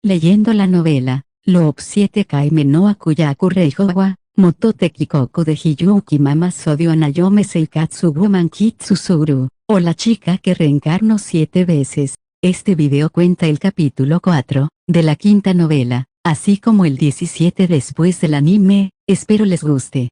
Leyendo la novela, Loob 7 Kaime no Akuyaku Reihowa, Motote Kikoku de Hiyuki Mama Sodio Anayome Seikatsu Woman Kitsusuru, o La chica que reencarnó 7 veces. Este video cuenta el capítulo 4, de la quinta novela, así como el 17 después del anime. Espero les guste.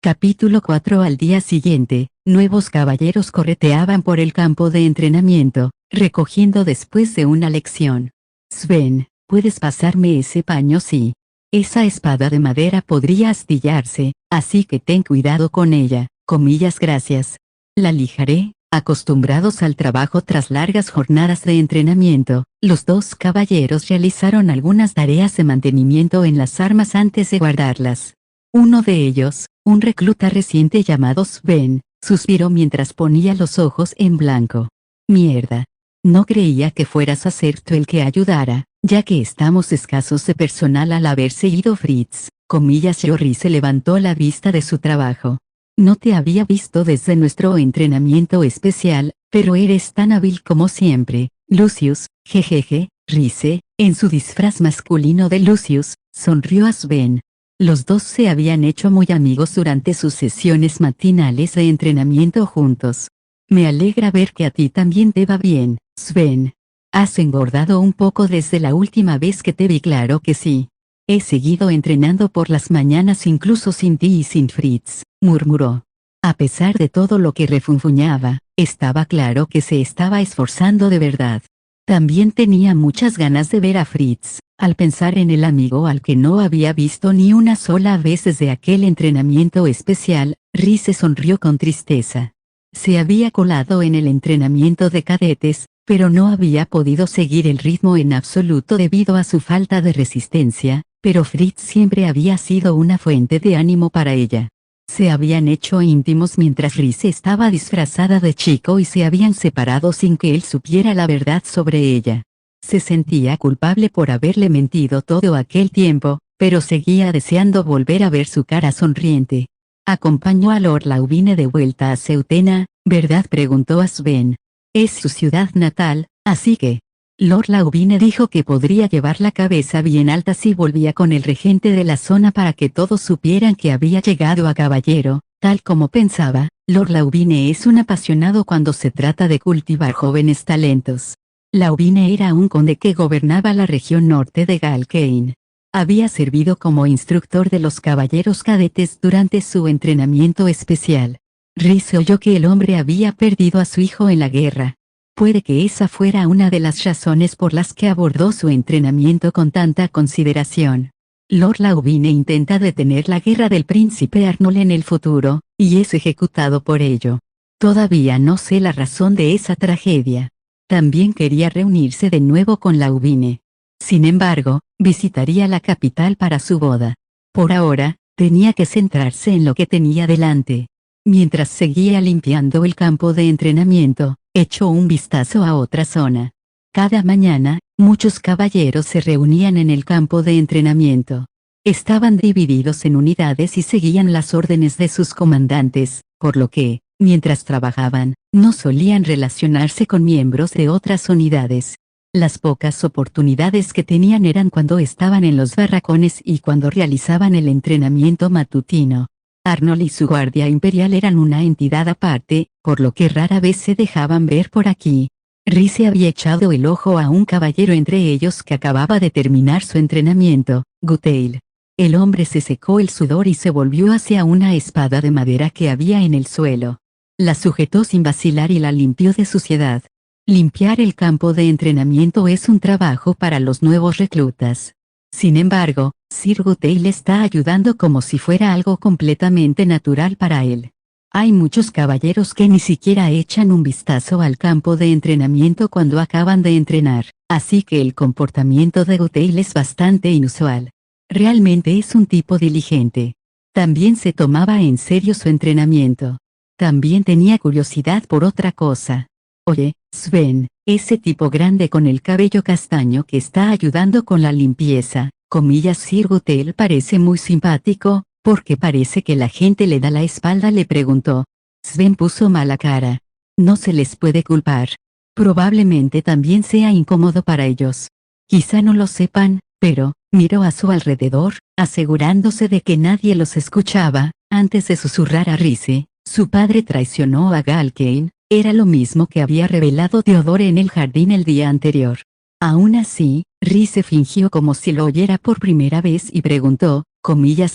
Capítulo 4. Al día siguiente, nuevos caballeros correteaban por el campo de entrenamiento, recogiendo después de una lección. Sven, ¿puedes pasarme ese paño? Sí. Esa espada de madera podría astillarse, así que ten cuidado con ella, comillas gracias. La lijaré. Acostumbrados al trabajo tras largas jornadas de entrenamiento, los dos caballeros realizaron algunas tareas de mantenimiento en las armas antes de guardarlas. Uno de ellos, un recluta reciente llamado Sven, suspiró mientras ponía los ojos en blanco. Mierda. No creía que fueras a ser tú el que ayudara, ya que estamos escasos de personal al haberse ido Fritz, comillas. Yori se levantó la vista de su trabajo. No te había visto desde nuestro entrenamiento especial, pero eres tan hábil como siempre, Lucius, jejeje. Rise, en su disfraz masculino de Lucius, sonrió a Sven. Los dos se habían hecho muy amigos durante sus sesiones matinales de entrenamiento juntos. Me alegra ver que a ti también te va bien, Sven. Has engordado un poco desde la última vez que te vi. Claro que sí. He seguido entrenando por las mañanas incluso sin ti y sin Fritz, murmuró. A pesar de todo lo que refunfuñaba, estaba claro que se estaba esforzando de verdad. También tenía muchas ganas de ver a Fritz, al pensar en el amigo al que no había visto ni una sola vez desde aquel entrenamiento especial. Rise sonrió con tristeza. Se había colado en el entrenamiento de cadetes, pero no había podido seguir el ritmo en absoluto debido a su falta de resistencia, pero Fritz siempre había sido una fuente de ánimo para ella. Se habían hecho íntimos mientras Rise estaba disfrazada de chico y se habían separado sin que él supiera la verdad sobre ella. Se sentía culpable por haberle mentido todo aquel tiempo, pero seguía deseando volver a ver su cara sonriente. Acompañó a Lord Laubine de vuelta a Ceutena, ¿verdad?, preguntó a Sven. Es su ciudad natal, así que... Lord Laubine dijo que podría llevar la cabeza bien alta si volvía con el regente de la zona para que todos supieran que había llegado a caballero, tal como pensaba. Lord Laubine es un apasionado cuando se trata de cultivar jóvenes talentos. Laubine era un conde que gobernaba la región norte de Galkane. Había servido como instructor de los caballeros cadetes durante su entrenamiento especial. Rise oyó que el hombre había perdido a su hijo en la guerra. Puede que esa fuera una de las razones por las que abordó su entrenamiento con tanta consideración. Lord Laubine intenta detener la guerra del príncipe Arnold en el futuro, y es ejecutado por ello. Todavía no sé la razón de esa tragedia. También quería reunirse de nuevo con Laubine. Sin embargo, visitaría la capital para su boda. Por ahora, tenía que centrarse en lo que tenía delante. Mientras seguía limpiando el campo de entrenamiento, echó un vistazo a otra zona. Cada mañana, muchos caballeros se reunían en el campo de entrenamiento. Estaban divididos en unidades y seguían las órdenes de sus comandantes, por lo que, mientras trabajaban, no solían relacionarse con miembros de otras unidades. Las pocas oportunidades que tenían eran cuando estaban en los barracones y cuando realizaban el entrenamiento matutino. Arnold y su guardia imperial eran una entidad aparte, por lo que rara vez se dejaban ver por aquí. Rise había echado el ojo a un caballero entre ellos que acababa de terminar su entrenamiento, Gutail. El hombre se secó el sudor y se volvió hacia una espada de madera que había en el suelo. La sujetó sin vacilar y la limpió de suciedad. Limpiar el campo de entrenamiento es un trabajo para los nuevos reclutas. Sin embargo, Sir Gutail está ayudando como si fuera algo completamente natural para él. Hay muchos caballeros que ni siquiera echan un vistazo al campo de entrenamiento cuando acaban de entrenar, así que el comportamiento de Gutail es bastante inusual. Realmente es un tipo diligente. También se tomaba en serio su entrenamiento. También tenía curiosidad por otra cosa. Oye, Sven, ese tipo grande con el cabello castaño que está ayudando con la limpieza, comillas. Sir Gutail parece muy simpático, porque parece que la gente le da la espalda, le preguntó. Sven puso mala cara. No se les puede culpar. Probablemente también sea incómodo para ellos. Quizá no lo sepan, pero, miró a su alrededor, asegurándose de que nadie los escuchaba, antes de susurrar a Rhys. Su padre traicionó a Galkane, era lo mismo que había revelado Theodore en el jardín el día anterior. Aún así, Rhys fingió como si lo oyera por primera vez y preguntó,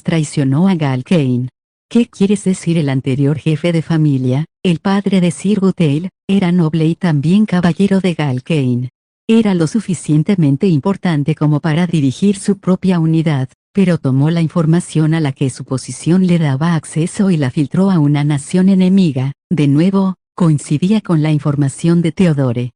traicionó a Galkane. ¿Qué quieres decir? El anterior jefe de familia, el padre de Sir Gothel, era noble y también caballero de Galkane. Era lo suficientemente importante como para dirigir su propia unidad, pero tomó la información a la que su posición le daba acceso y la filtró a una nación enemiga. De nuevo, coincidía con la información de Theodore.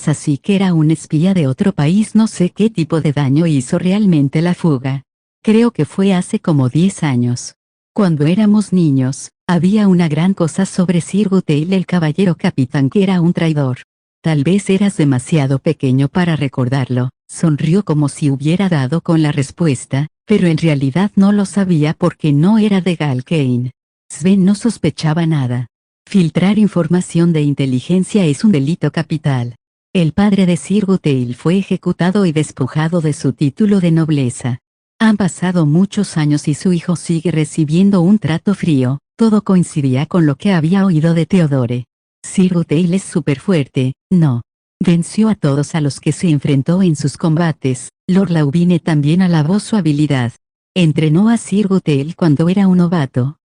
Así que era un espía de otro país. No sé qué tipo de daño hizo realmente la fuga. Creo que fue hace como 10 años. Cuando éramos niños, había una gran cosa sobre Sir Gothel el caballero capitán que era un traidor. Tal vez eras demasiado pequeño para recordarlo. Sonrió como si hubiera dado con la respuesta, pero en realidad no lo sabía porque no era de Galkane. Sven no sospechaba nada. Filtrar información de inteligencia es un delito capital. El padre de Sir Gothel fue ejecutado y despojado de su título de nobleza. Han pasado muchos años y su hijo sigue recibiendo un trato frío. Todo coincidía con lo que había oído de Theodore. Sir Gothel es súper fuerte, ¿no? Venció a todos a los que se enfrentó en sus combates. Lord Laubine también alabó su habilidad. Entrenó a Sir Gothel cuando era un novato,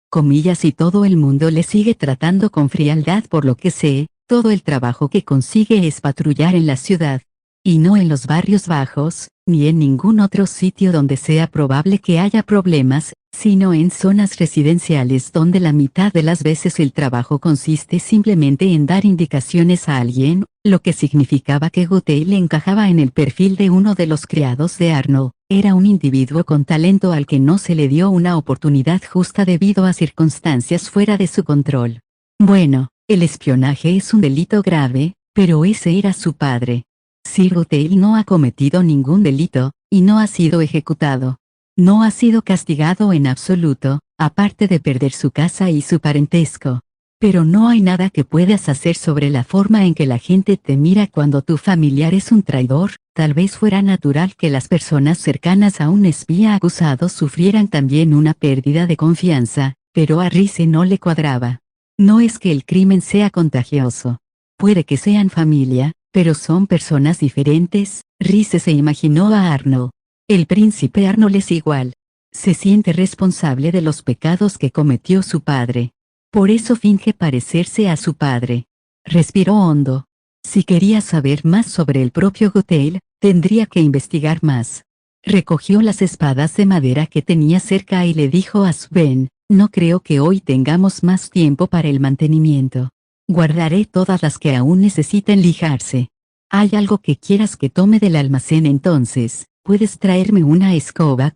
y todo el mundo le sigue tratando con frialdad. Por lo que sé, todo el trabajo que consigue es patrullar en la ciudad. Y no en los barrios bajos, ni en ningún otro sitio donde sea probable que haya problemas, sino en zonas residenciales donde la mitad de las veces el trabajo consiste simplemente en dar indicaciones a alguien, lo que significaba que Gothel encajaba en el perfil de uno de los criados de Arnold. Era un individuo con talento al que no se le dio una oportunidad justa debido a circunstancias fuera de su control. Bueno, el espionaje es un delito grave, pero ese era su padre. Sir Gothel no ha cometido ningún delito, y no ha sido ejecutado. No ha sido castigado en absoluto, aparte de perder su casa y su parentesco. Pero no hay nada que puedas hacer sobre la forma en que la gente te mira cuando tu familiar es un traidor. Tal vez fuera natural que las personas cercanas a un espía acusado sufrieran también una pérdida de confianza, pero a Rhys no le cuadraba. No es que el crimen sea contagioso. Puede que sean familia, pero son personas diferentes. Rhys se imaginó a Arnold. El príncipe Arnold es igual. Se siente responsable de los pecados que cometió su padre. Por eso finge parecerse a su padre. Respiró hondo. Si quería saber más sobre el propio Gothel, tendría que investigar más. Recogió las espadas de madera que tenía cerca y le dijo a Sven, no creo que hoy tengamos más tiempo para el mantenimiento. Guardaré todas las que aún necesiten lijarse. ¿Hay algo que quieras que tome del almacén entonces? ¿Puedes traerme una escoba?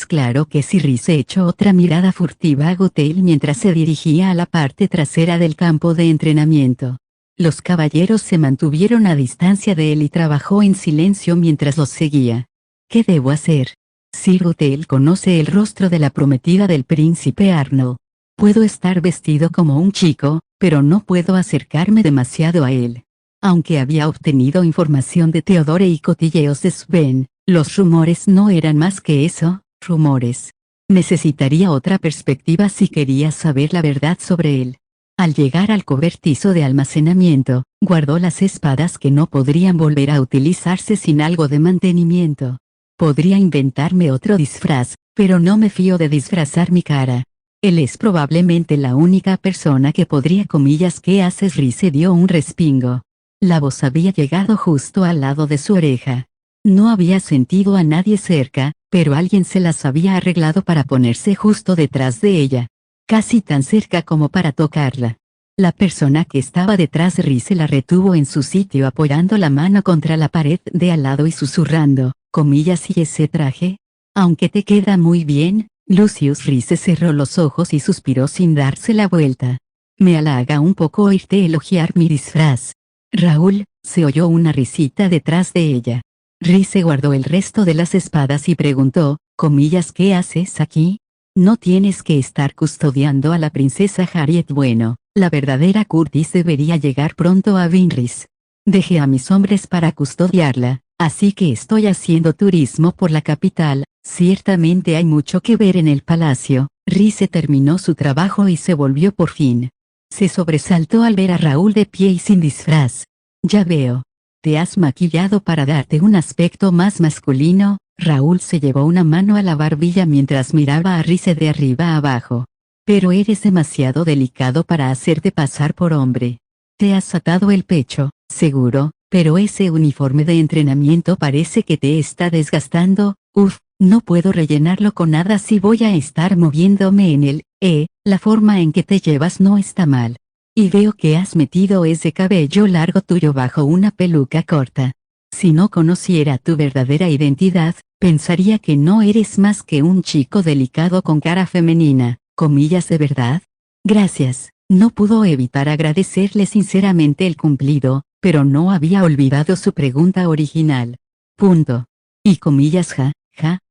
Claro que sí. Rhys echó otra mirada furtiva a Gothel mientras se dirigía a la parte trasera del campo de entrenamiento. Los caballeros se mantuvieron a distancia de él y trabajó en silencio mientras los seguía. ¿Qué debo hacer? Sir Gothel conoce el rostro de la prometida del príncipe Arnold. Puedo estar vestido como un chico, pero no puedo acercarme demasiado a él. Aunque había obtenido información de Theodore y cotilleos de Sven, los rumores no eran más que eso, rumores. Necesitaría otra perspectiva si quería saber la verdad sobre él. Al llegar al cobertizo de almacenamiento, guardó las espadas que no podrían volver a utilizarse sin algo de mantenimiento. Podría inventarme otro disfraz, pero no me fío de disfrazar mi cara. Él es probablemente la única persona que podría. ¿Qué haces? Rhys se dio un respingo. La voz había llegado justo al lado de su oreja. No había sentido a nadie cerca, pero alguien se las había arreglado para ponerse justo detrás de ella. Casi tan cerca como para tocarla. La persona que estaba detrás de Rhys la retuvo en su sitio apoyando la mano contra la pared de al lado y susurrando, ¿y ese traje? Aunque te queda muy bien, Lucius. Rhys cerró los ojos y suspiró sin darse la vuelta. Me halaga un poco oírte elogiar mi disfraz. Raúl, se oyó una risita detrás de ella. Rhys guardó el resto de las espadas y preguntó, ¿qué haces aquí? No tienes que estar custodiando a la princesa Harriet. Bueno, la verdadera Curtis debería llegar pronto a Vinris. Dejé a mis hombres para custodiarla, así que estoy haciendo turismo por la capital. Ciertamente hay mucho que ver en el palacio. Rize terminó su trabajo y se volvió por fin. Se sobresaltó al ver a Raúl de pie y sin disfraz. Ya veo. ¿Te has maquillado para darte un aspecto más masculino? Raúl se llevó una mano a la barbilla mientras miraba a Rize de arriba a abajo. Pero eres demasiado delicado para hacerte pasar por hombre. Te has atado el pecho, seguro, pero ese uniforme de entrenamiento parece que te está desgastando. Uf, no puedo rellenarlo con nada si voy a estar moviéndome en él. La forma en que te llevas no está mal. Y veo que has metido ese cabello largo tuyo bajo una peluca corta. Si no conociera tu verdadera identidad, pensaría que no eres más que un chico delicado con cara femenina. Comillas de verdad. Gracias. No pudo evitar agradecerle sinceramente el cumplido, pero no había olvidado su pregunta original. Punto. Y comillas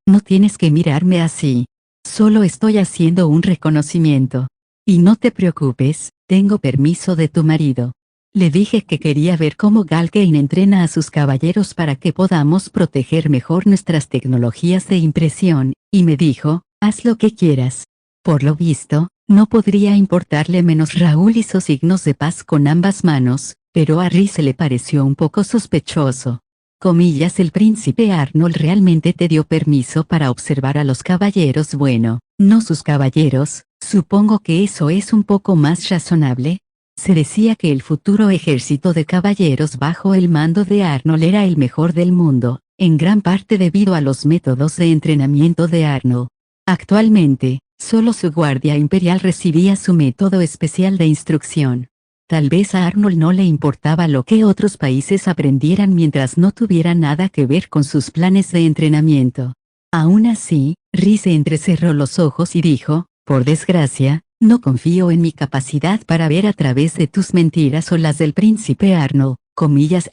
no tienes que mirarme así. Solo estoy haciendo un reconocimiento. Y no te preocupes, tengo permiso de tu marido. Le dije que quería ver cómo Galkane entrena a sus caballeros para que podamos proteger mejor nuestras tecnologías de impresión, y me dijo, haz lo que quieras. Por lo visto, no podría importarle menos. Raúl hizo signos de paz con ambas manos, pero a Rize le pareció un poco sospechoso. Comillas, el príncipe Arnold realmente te dio permiso para observar a los caballeros. Bueno, no sus caballeros, supongo que eso es un poco más razonable. Se decía que el futuro ejército de caballeros bajo el mando de Arnold era el mejor del mundo, en gran parte debido a los métodos de entrenamiento de Arnold. Actualmente, solo su guardia imperial recibía su método especial de instrucción. Tal vez a Arnold no le importaba lo que otros países aprendieran mientras no tuviera nada que ver con sus planes de entrenamiento. Aún así, Rize entrecerró los ojos y dijo, por desgracia, no confío en mi capacidad para ver a través de tus mentiras o las del príncipe Arnold. Comillas,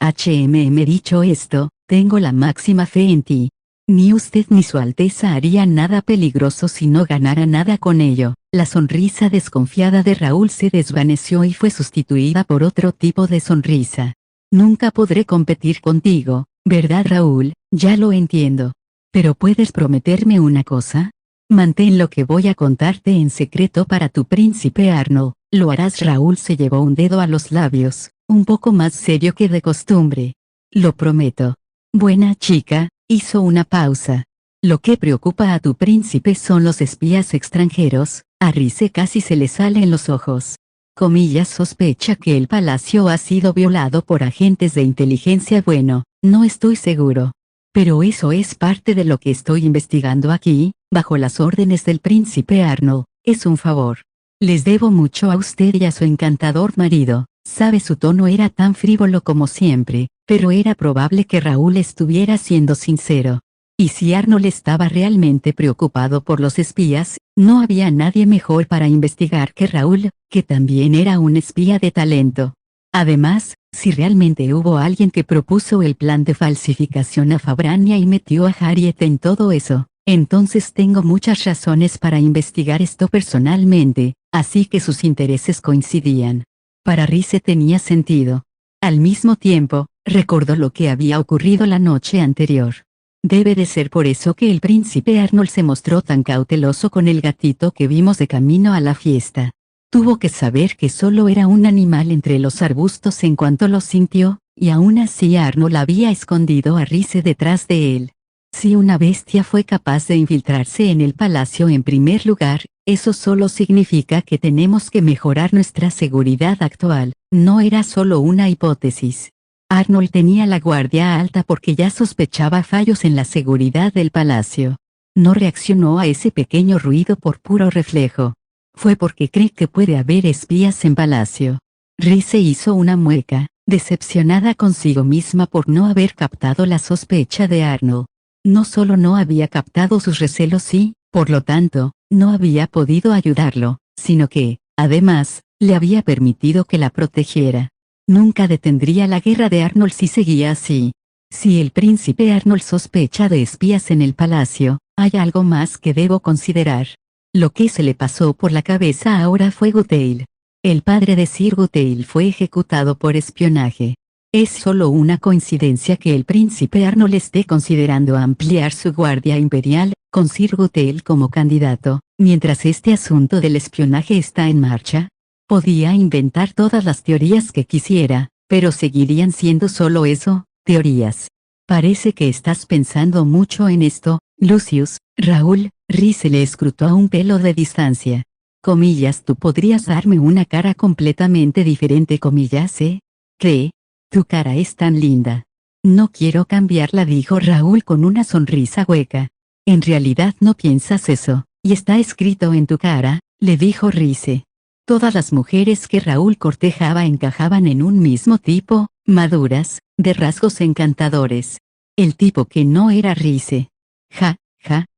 dicho esto, tengo la máxima fe en ti. Ni usted ni su Alteza harían nada peligroso si no ganara nada con ello. La sonrisa desconfiada de Raúl se desvaneció y fue sustituida por otro tipo de sonrisa. Nunca podré competir contigo, ¿verdad, Raúl? Ya lo entiendo. Pero ¿puedes prometerme una cosa? Mantén lo que voy a contarte en secreto para tu príncipe Arnold. ¿Lo harás? Raúl se llevó un dedo a los labios, un poco más serio que de costumbre. Lo prometo. Buena chica. Hizo una pausa. Lo que preocupa a tu príncipe son los espías extranjeros. A Rize casi se le salen los ojos. Comillas, sospecha que el palacio ha sido violado por agentes de inteligencia. Bueno, no estoy seguro. Pero eso es parte de lo que estoy investigando aquí, bajo las órdenes del príncipe Arnold. Es un favor. Les debo mucho a usted y a su encantador marido. Sabe, su tono era tan frívolo como siempre, pero era probable que Raúl estuviera siendo sincero. Y si Arnold estaba realmente preocupado por los espías, no había nadie mejor para investigar que Raúl, que también era un espía de talento. Además, si realmente hubo alguien que propuso el plan de falsificación a Fabrania y metió a Harriet en todo eso, entonces tengo muchas razones para investigar esto personalmente, así que sus intereses coincidían. Para Rize tenía sentido. Al mismo tiempo, recordó lo que había ocurrido la noche anterior. Debe de ser por eso que el príncipe Arnold se mostró tan cauteloso con el gatito que vimos de camino a la fiesta. Tuvo que saber que solo era un animal entre los arbustos en cuanto lo sintió, y aún así Arnold había escondido a Rize detrás de él. Si una bestia fue capaz de infiltrarse en el palacio en primer lugar, eso solo significa que tenemos que mejorar nuestra seguridad actual. No era solo una hipótesis. Arnold tenía la guardia alta porque ya sospechaba fallos en la seguridad del palacio. No reaccionó a ese pequeño ruido por puro reflejo. Fue porque cree que puede haber espías en palacio. Rize hizo una mueca, decepcionada consigo misma por no haber captado la sospecha de Arnold. No solo no había captado sus recelos y, por lo tanto, no había podido ayudarlo, sino que, además, le había permitido que la protegiera. Nunca detendría la guerra de Arnold si seguía así. Si el príncipe Arnold sospecha de espías en el palacio, hay algo más que debo considerar. Lo que se le pasó por la cabeza ahora fue Gutail. El padre de Sir Gutail fue ejecutado por espionaje. Es solo una coincidencia que el príncipe Arnold esté considerando ampliar su guardia imperial, con Sir Gothel como candidato, mientras este asunto del espionaje está en marcha. Podía inventar todas las teorías que quisiera, pero seguirían siendo solo eso, teorías. Parece que estás pensando mucho en esto, Lucius. Raúl, Rhys le escrutó a un pelo de distancia. Comillas, tú podrías darme una cara completamente diferente, comillas, ¿eh? ¿Qué? Tu cara es tan linda. No quiero cambiarla, dijo Raúl con una sonrisa hueca. En realidad no piensas eso, y está escrito en tu cara, le dijo Rhys. Todas las mujeres que Raúl cortejaba encajaban en un mismo tipo, maduras, de rasgos encantadores. El tipo que no era Rhys. Ja,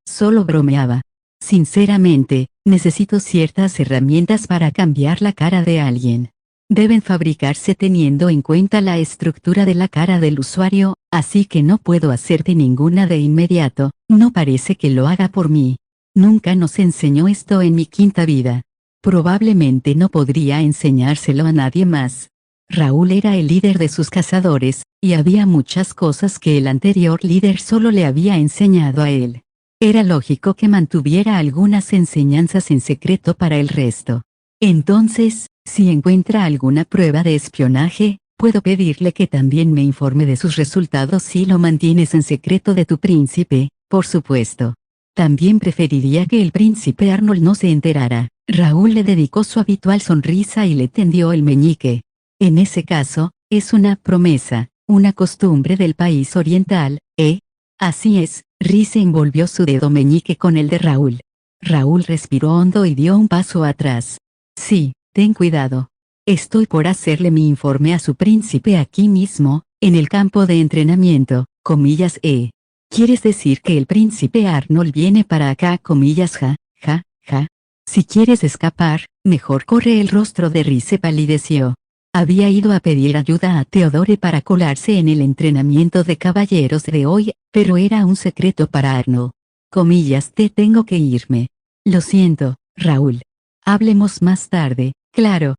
solo bromeaba. Sinceramente, necesito ciertas herramientas para cambiar la cara de alguien. Deben fabricarse teniendo en cuenta la estructura de la cara del usuario, así que no puedo hacerte ninguna de inmediato. No parece que lo haga por mí. Nunca nos enseñó esto en mi quinta vida. Probablemente no podría enseñárselo a nadie más. Raúl era el líder de sus cazadores, y había muchas cosas que el anterior líder solo le había enseñado a él. Era lógico que mantuviera algunas enseñanzas en secreto para el resto. Entonces, si encuentra alguna prueba de espionaje, puedo pedirle que también me informe de sus resultados si lo mantienes en secreto de tu príncipe, por supuesto. También preferiría que el príncipe Arnold no se enterara. Raúl le dedicó su habitual sonrisa y le tendió el meñique. En ese caso, es una promesa, una costumbre del país oriental, ¿eh? Así es. Rhys envolvió su dedo meñique con el de Raúl. Raúl respiró hondo y dio un paso atrás. Sí, ten cuidado. Estoy por hacerle mi informe a su príncipe aquí mismo, en el campo de entrenamiento, comillas, ¿Quieres decir que el príncipe Arnold viene para acá, comillas, ja? Si quieres escapar, mejor corre. El rostro de Rhys palideció. Había ido a pedir ayuda a Theodore para colarse en el entrenamiento de caballeros de hoy, pero era un secreto para Arnold. Comillas, tengo que irme. Lo siento, Raúl. Hablemos más tarde. Claro.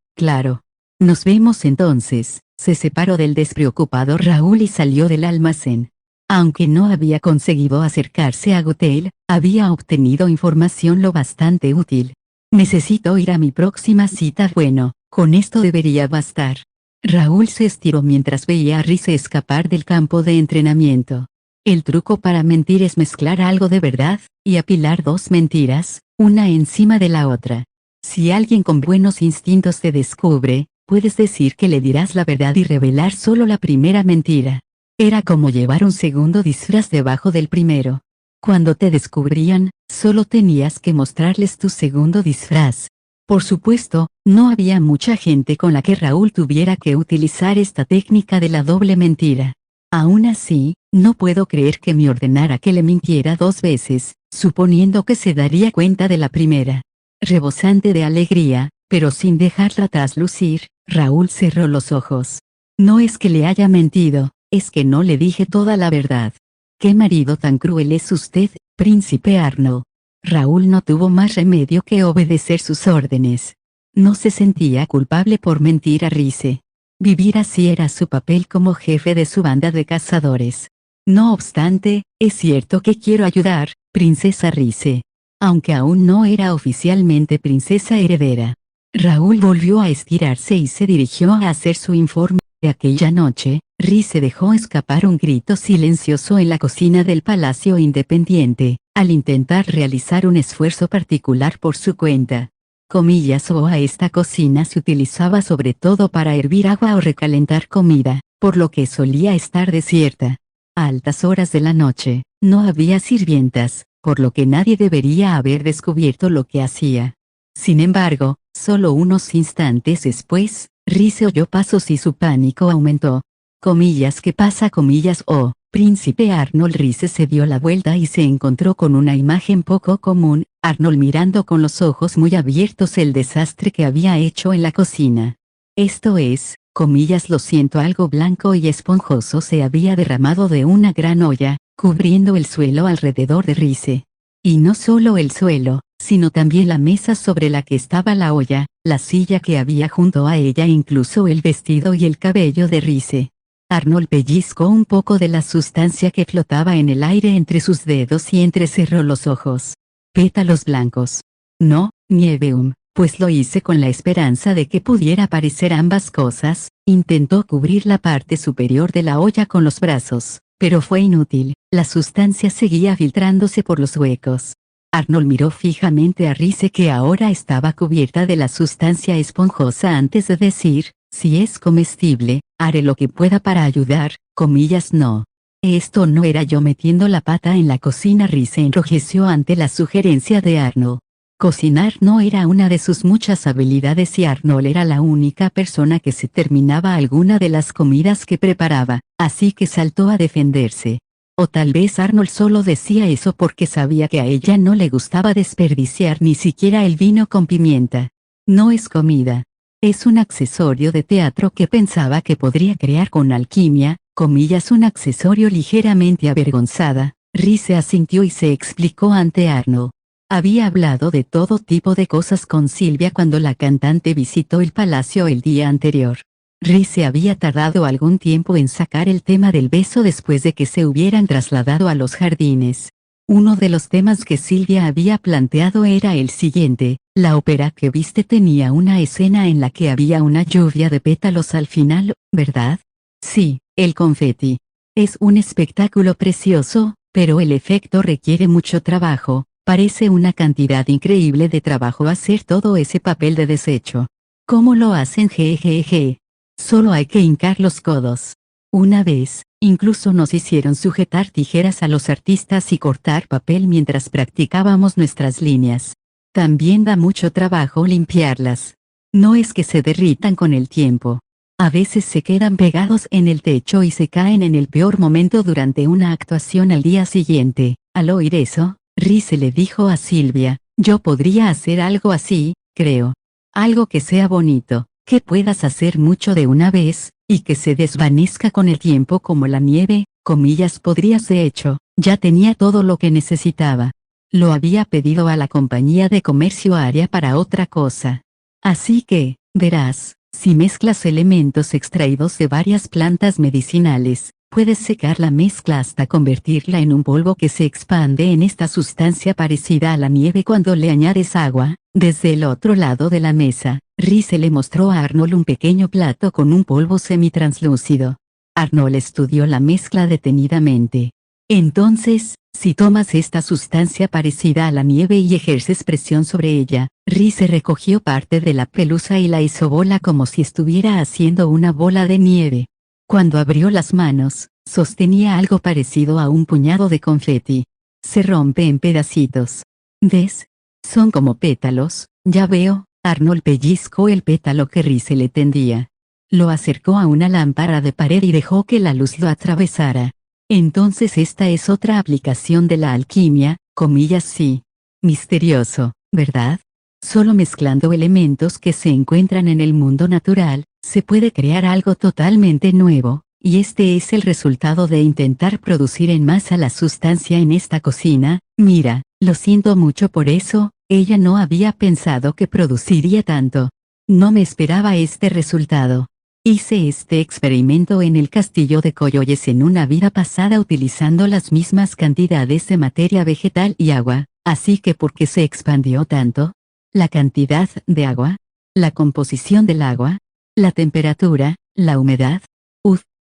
Nos vemos entonces. Se separó del despreocupado Raúl y salió del almacén. Aunque no había conseguido acercarse a Gothel, había obtenido información lo bastante útil. Necesito ir a mi próxima cita. Bueno, con esto debería bastar. Raúl se estiró mientras veía a Rhys escapar del campo de entrenamiento. El truco para mentir es mezclar algo de verdad, y apilar dos mentiras, una encima de la otra. Si alguien con buenos instintos te descubre, puedes decir que le dirás la verdad y revelar solo la primera mentira. Era como llevar un segundo disfraz debajo del primero. Cuando te descubrían, solo tenías que mostrarles tu segundo disfraz. Por supuesto, no había mucha gente con la que Raúl tuviera que utilizar esta técnica de la doble mentira. Aún así, no puedo creer que me ordenara que le mintiera dos veces, suponiendo que se daría cuenta de la primera. Rebosante de alegría, pero sin dejarla traslucir, Raúl cerró los ojos. No es que le haya mentido, es que no le dije toda la verdad. ¿Qué marido tan cruel es usted, príncipe Arnold? Raúl no tuvo más remedio que obedecer sus órdenes. No se sentía culpable por mentir a Rhys. Vivir así era su papel como jefe de su banda de cazadores. No obstante, es cierto que quiero ayudar, princesa Rhys. Aunque aún no era oficialmente princesa heredera. Raúl volvió a estirarse y se dirigió a hacer su informe. Aquella noche, Rhys dejó escapar un grito silencioso en la cocina del Palacio Independiente, al intentar realizar un esfuerzo particular por su cuenta. Comillas, esta cocina se utilizaba sobre todo para hervir agua o recalentar comida, por lo que solía estar desierta. A altas horas de la noche, no había sirvientas, por lo que nadie debería haber descubierto lo que hacía. Sin embargo, solo unos instantes después, Rhys oyó pasos y su pánico aumentó. Comillas, ¿qué pasa? Comillas, príncipe Arnold. Rhys se dio la vuelta y se encontró con una imagen poco común, Arnold mirando con los ojos muy abiertos el desastre que había hecho en la cocina. Esto es, comillas, lo siento, algo blanco y esponjoso se había derramado de una gran olla, cubriendo el suelo alrededor de Rhys. Y no solo el suelo, sino también la mesa sobre la que estaba la olla, la silla que había junto a ella e incluso el vestido y el cabello de Rhys. Arnold pellizcó un poco de la sustancia que flotaba en el aire entre sus dedos y entrecerró los ojos. Pétalos blancos. No, Nieveum, pues lo hice con la esperanza de que pudiera parecer ambas cosas. Intentó cubrir la parte superior de la olla con los brazos, pero fue inútil, la sustancia seguía filtrándose por los huecos. Arnold miró fijamente a Rize, que ahora estaba cubierta de la sustancia esponjosa, antes de decir: si es comestible, haré lo que pueda para ayudar, comillas no. Esto no era yo metiendo la pata en la cocina. Rize enrojeció ante la sugerencia de Arnold. Cocinar no era una de sus muchas habilidades y Arnold era la única persona que se terminaba alguna de las comidas que preparaba, así que saltó a defenderse. O tal vez Arnold solo decía eso porque sabía que a ella no le gustaba desperdiciar ni siquiera el vino con pimienta. No es comida. Es un accesorio de teatro que pensaba que podría crear con alquimia, comillas, un accesorio. Ligeramente avergonzada, Rize asintió y se explicó ante Arnold. Había hablado de todo tipo de cosas con Silvia cuando la cantante visitó el palacio el día anterior. Rize había tardado algún tiempo en sacar el tema del beso después de que se hubieran trasladado a los jardines. Uno de los temas que Silvia había planteado era el siguiente: la ópera que viste tenía una escena en la que había una lluvia de pétalos al final, ¿verdad? Sí, el confeti. Es un espectáculo precioso, pero el efecto requiere mucho trabajo. Parece una cantidad increíble de trabajo hacer todo ese papel de desecho. ¿Cómo lo hacen? Jejeje. Solo hay que hincar los codos. Una vez, incluso nos hicieron sujetar tijeras a los artistas y cortar papel mientras practicábamos nuestras líneas. También da mucho trabajo limpiarlas. No es que se derritan con el tiempo. A veces se quedan pegados en el techo y se caen en el peor momento durante una actuación al día siguiente. Al oír eso, Rize le dijo a Silvia: yo podría hacer algo así, creo. Algo que sea bonito, que puedas hacer mucho de una vez, y que se desvanezca con el tiempo como la nieve, comillas. Podrías, de hecho, ya tenía todo lo que necesitaba. Lo había pedido a la compañía de comercio Aria para otra cosa. Así que, verás, si mezclas elementos extraídos de varias plantas medicinales, puedes secar la mezcla hasta convertirla en un polvo que se expande en esta sustancia parecida a la nieve cuando le añades agua. Desde el otro lado de la mesa, Rize le mostró a Arnold un pequeño plato con un polvo semitranslúcido. Arnold estudió la mezcla detenidamente. Entonces, si tomas esta sustancia parecida a la nieve y ejerces presión sobre ella, Rize recogió parte de la pelusa y la hizo bola como si estuviera haciendo una bola de nieve. Cuando abrió las manos, sostenía algo parecido a un puñado de confeti. Se rompe en pedacitos. ¿Ves? Son como pétalos, ya veo. Arnold pellizcó el pétalo que Rize le tendía. Lo acercó a una lámpara de pared y dejó que la luz lo atravesara. Entonces esta es otra aplicación de la alquimia, comillas, sí. Misterioso, ¿verdad? Solo mezclando elementos que se encuentran en el mundo natural, se puede crear algo totalmente nuevo, y este es el resultado de intentar producir en masa la sustancia en esta cocina. Mira, lo siento mucho por eso, ella no había pensado que produciría tanto. No me esperaba este resultado. Hice este experimento en el castillo de Coyoles en una vida pasada utilizando las mismas cantidades de materia vegetal y agua, así que ¿por qué se expandió tanto? La cantidad de agua, la composición del agua, la temperatura, la humedad.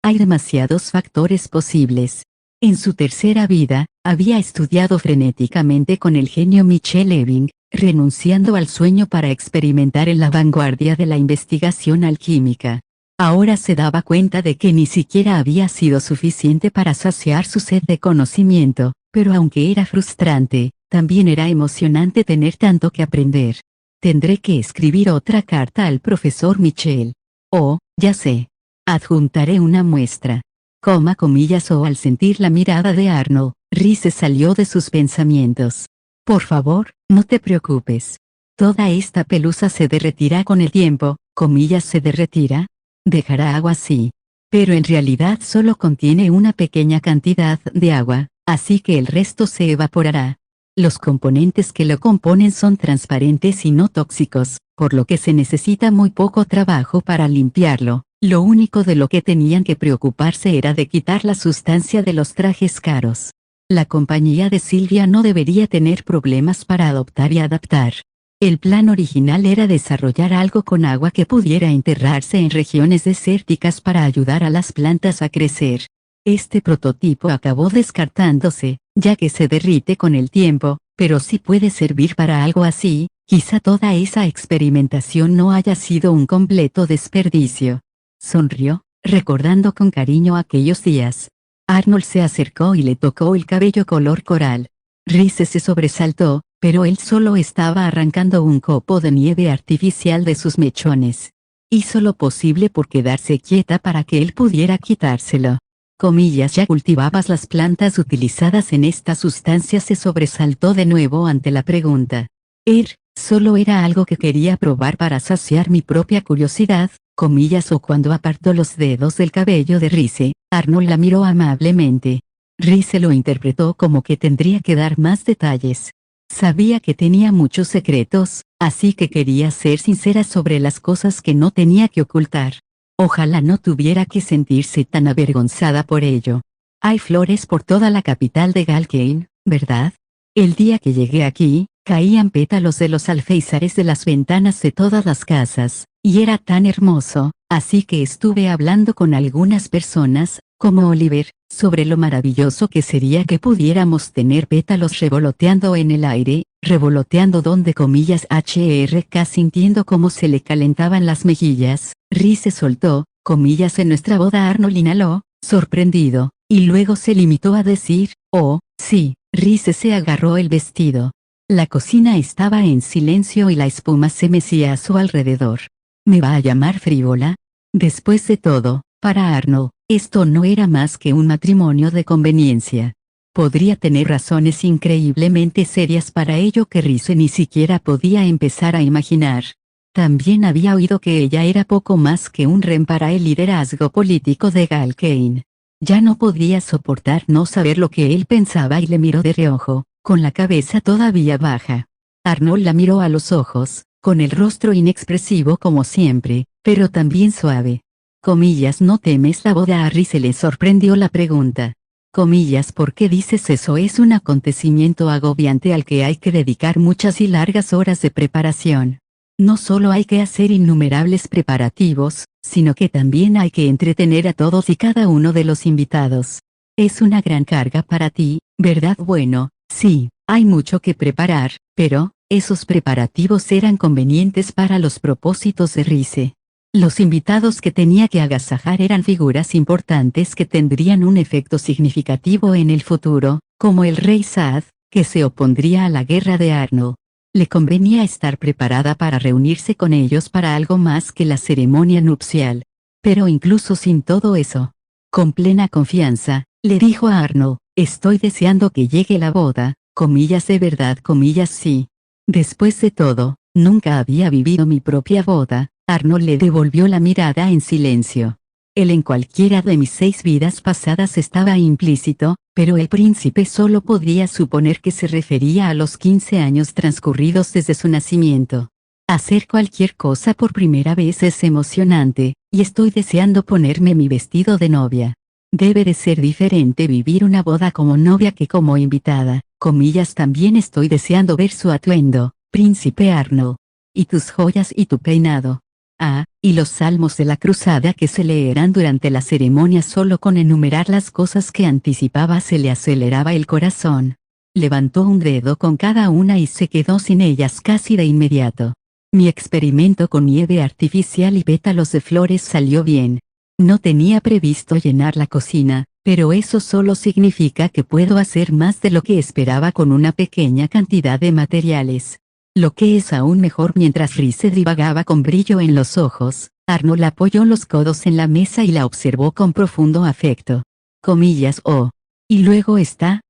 Hay demasiados factores posibles. En su tercera vida, había estudiado frenéticamente con el genio Michel Leving, renunciando al sueño para experimentar en la vanguardia de la investigación alquímica. Ahora se daba cuenta de que ni siquiera había sido suficiente para saciar su sed de conocimiento, pero aunque era frustrante, también era emocionante tener tanto que aprender. Tendré que escribir otra carta al profesor Michel. Oh, ya sé. Adjuntaré una muestra. Comillas. O al sentir la mirada de Arnold, Rize salió de sus pensamientos. Por favor, no te preocupes. Toda esta pelusa se derretirá con el tiempo, comillas. ¿Se derretirá? Dejará agua, sí. Pero en realidad solo contiene una pequeña cantidad de agua, así que el resto se evaporará. Los componentes que lo componen son transparentes y no tóxicos, por lo que se necesita muy poco trabajo para limpiarlo. Lo único de lo que tenían que preocuparse era de quitar la sustancia de los trajes caros. La compañía de Sylvia no debería tener problemas para adoptar y adaptar. El plan original era desarrollar algo con agua que pudiera enterrarse en regiones desérticas para ayudar a las plantas a crecer. Este prototipo acabó descartándose, ya que se derrite con el tiempo, pero sí puede servir para algo así. Quizá toda esa experimentación no haya sido un completo desperdicio. Sonrió, recordando con cariño aquellos días. Arnold se acercó y le tocó el cabello color coral. Rhys se sobresaltó, pero él solo estaba arrancando un copo de nieve artificial de sus mechones. Hizo lo posible por quedarse quieta para que él pudiera quitárselo. Comillas, ya cultivabas las plantas utilizadas en esta sustancia. Se sobresaltó de nuevo ante la pregunta. Solo era algo que quería probar para saciar mi propia curiosidad, comillas. O cuando apartó los dedos del cabello de Rhys, Arnold la miró amablemente. Rhys lo interpretó como que tendría que dar más detalles. Sabía que tenía muchos secretos, así que quería ser sincera sobre las cosas que no tenía que ocultar. Ojalá no tuviera que sentirse tan avergonzada por ello. Hay flores por toda la capital de Galkane, ¿verdad? El día que llegué aquí, caían pétalos de los alféizares de las ventanas de todas las casas, y era tan hermoso, así que estuve hablando con algunas personas, como Oliver, sobre lo maravilloso que sería que pudiéramos tener pétalos revoloteando en el aire, revoloteando donde comillas HRK, sintiendo cómo se le calentaban las mejillas. Rhys se soltó, comillas, en nuestra boda. Arnold inhaló, sorprendido, y luego se limitó a decir, oh, sí. Rhys se agarró el vestido. La cocina estaba en silencio y la espuma se mecía a su alrededor. ¿Me va a llamar frívola? Después de todo, para Arnold, esto no era más que un matrimonio de conveniencia. Podría tener razones increíblemente serias para ello que Rhys ni siquiera podía empezar a imaginar. También había oído que ella era poco más que un rehén para el liderazgo político de Galkane. Ya no podía soportar no saber lo que él pensaba y le miró de reojo, con la cabeza todavía baja. Arnold la miró a los ojos, con el rostro inexpresivo como siempre, pero también suave. Comillas, ¿no temes la boda? A Rhys le sorprendió la pregunta. Comillas, ¿por qué dices eso? Es un acontecimiento agobiante al que hay que dedicar muchas y largas horas de preparación. No solo hay que hacer innumerables preparativos, sino que también hay que entretener a todos y cada uno de los invitados. Es una gran carga para ti, ¿verdad? Bueno, sí, hay mucho que preparar, pero, esos preparativos eran convenientes para los propósitos de Rhys. Los invitados que tenía que agasajar eran figuras importantes que tendrían un efecto significativo en el futuro, como el rey Saad, que se opondría a la guerra de Arnold. Le convenía estar preparada para reunirse con ellos para algo más que la ceremonia nupcial. Pero incluso sin todo eso, con plena confianza, le dijo a Arnold, estoy deseando que llegue la boda, comillas, de verdad, comillas, sí. Después de todo, nunca había vivido mi propia boda. Arnold le devolvió la mirada en silencio. Él en cualquiera de mis 6 vidas pasadas estaba implícito, pero el príncipe solo podía suponer que se refería a los 15 años transcurridos desde su nacimiento. Hacer cualquier cosa por primera vez es emocionante, y estoy deseando ponerme mi vestido de novia. Debe de ser diferente vivir una boda como novia que como invitada, comillas. También estoy deseando ver su atuendo, príncipe Arnold. Y tus joyas y tu peinado. Y los salmos de la cruzada que se leerán durante la ceremonia. Solo con enumerar las cosas que anticipaba se le aceleraba el corazón. Levantó un dedo con cada una y se quedó sin ellas casi de inmediato. Mi experimento con nieve artificial y pétalos de flores salió bien. No tenía previsto llenar la cocina, pero eso solo significa que puedo hacer más de lo que esperaba con una pequeña cantidad de materiales. Lo que es aún mejor. Mientras Rhys divagaba con brillo en los ojos, Arnold apoyó los codos en la mesa y la observó con profundo afecto. Comillas, oh. Y luego está,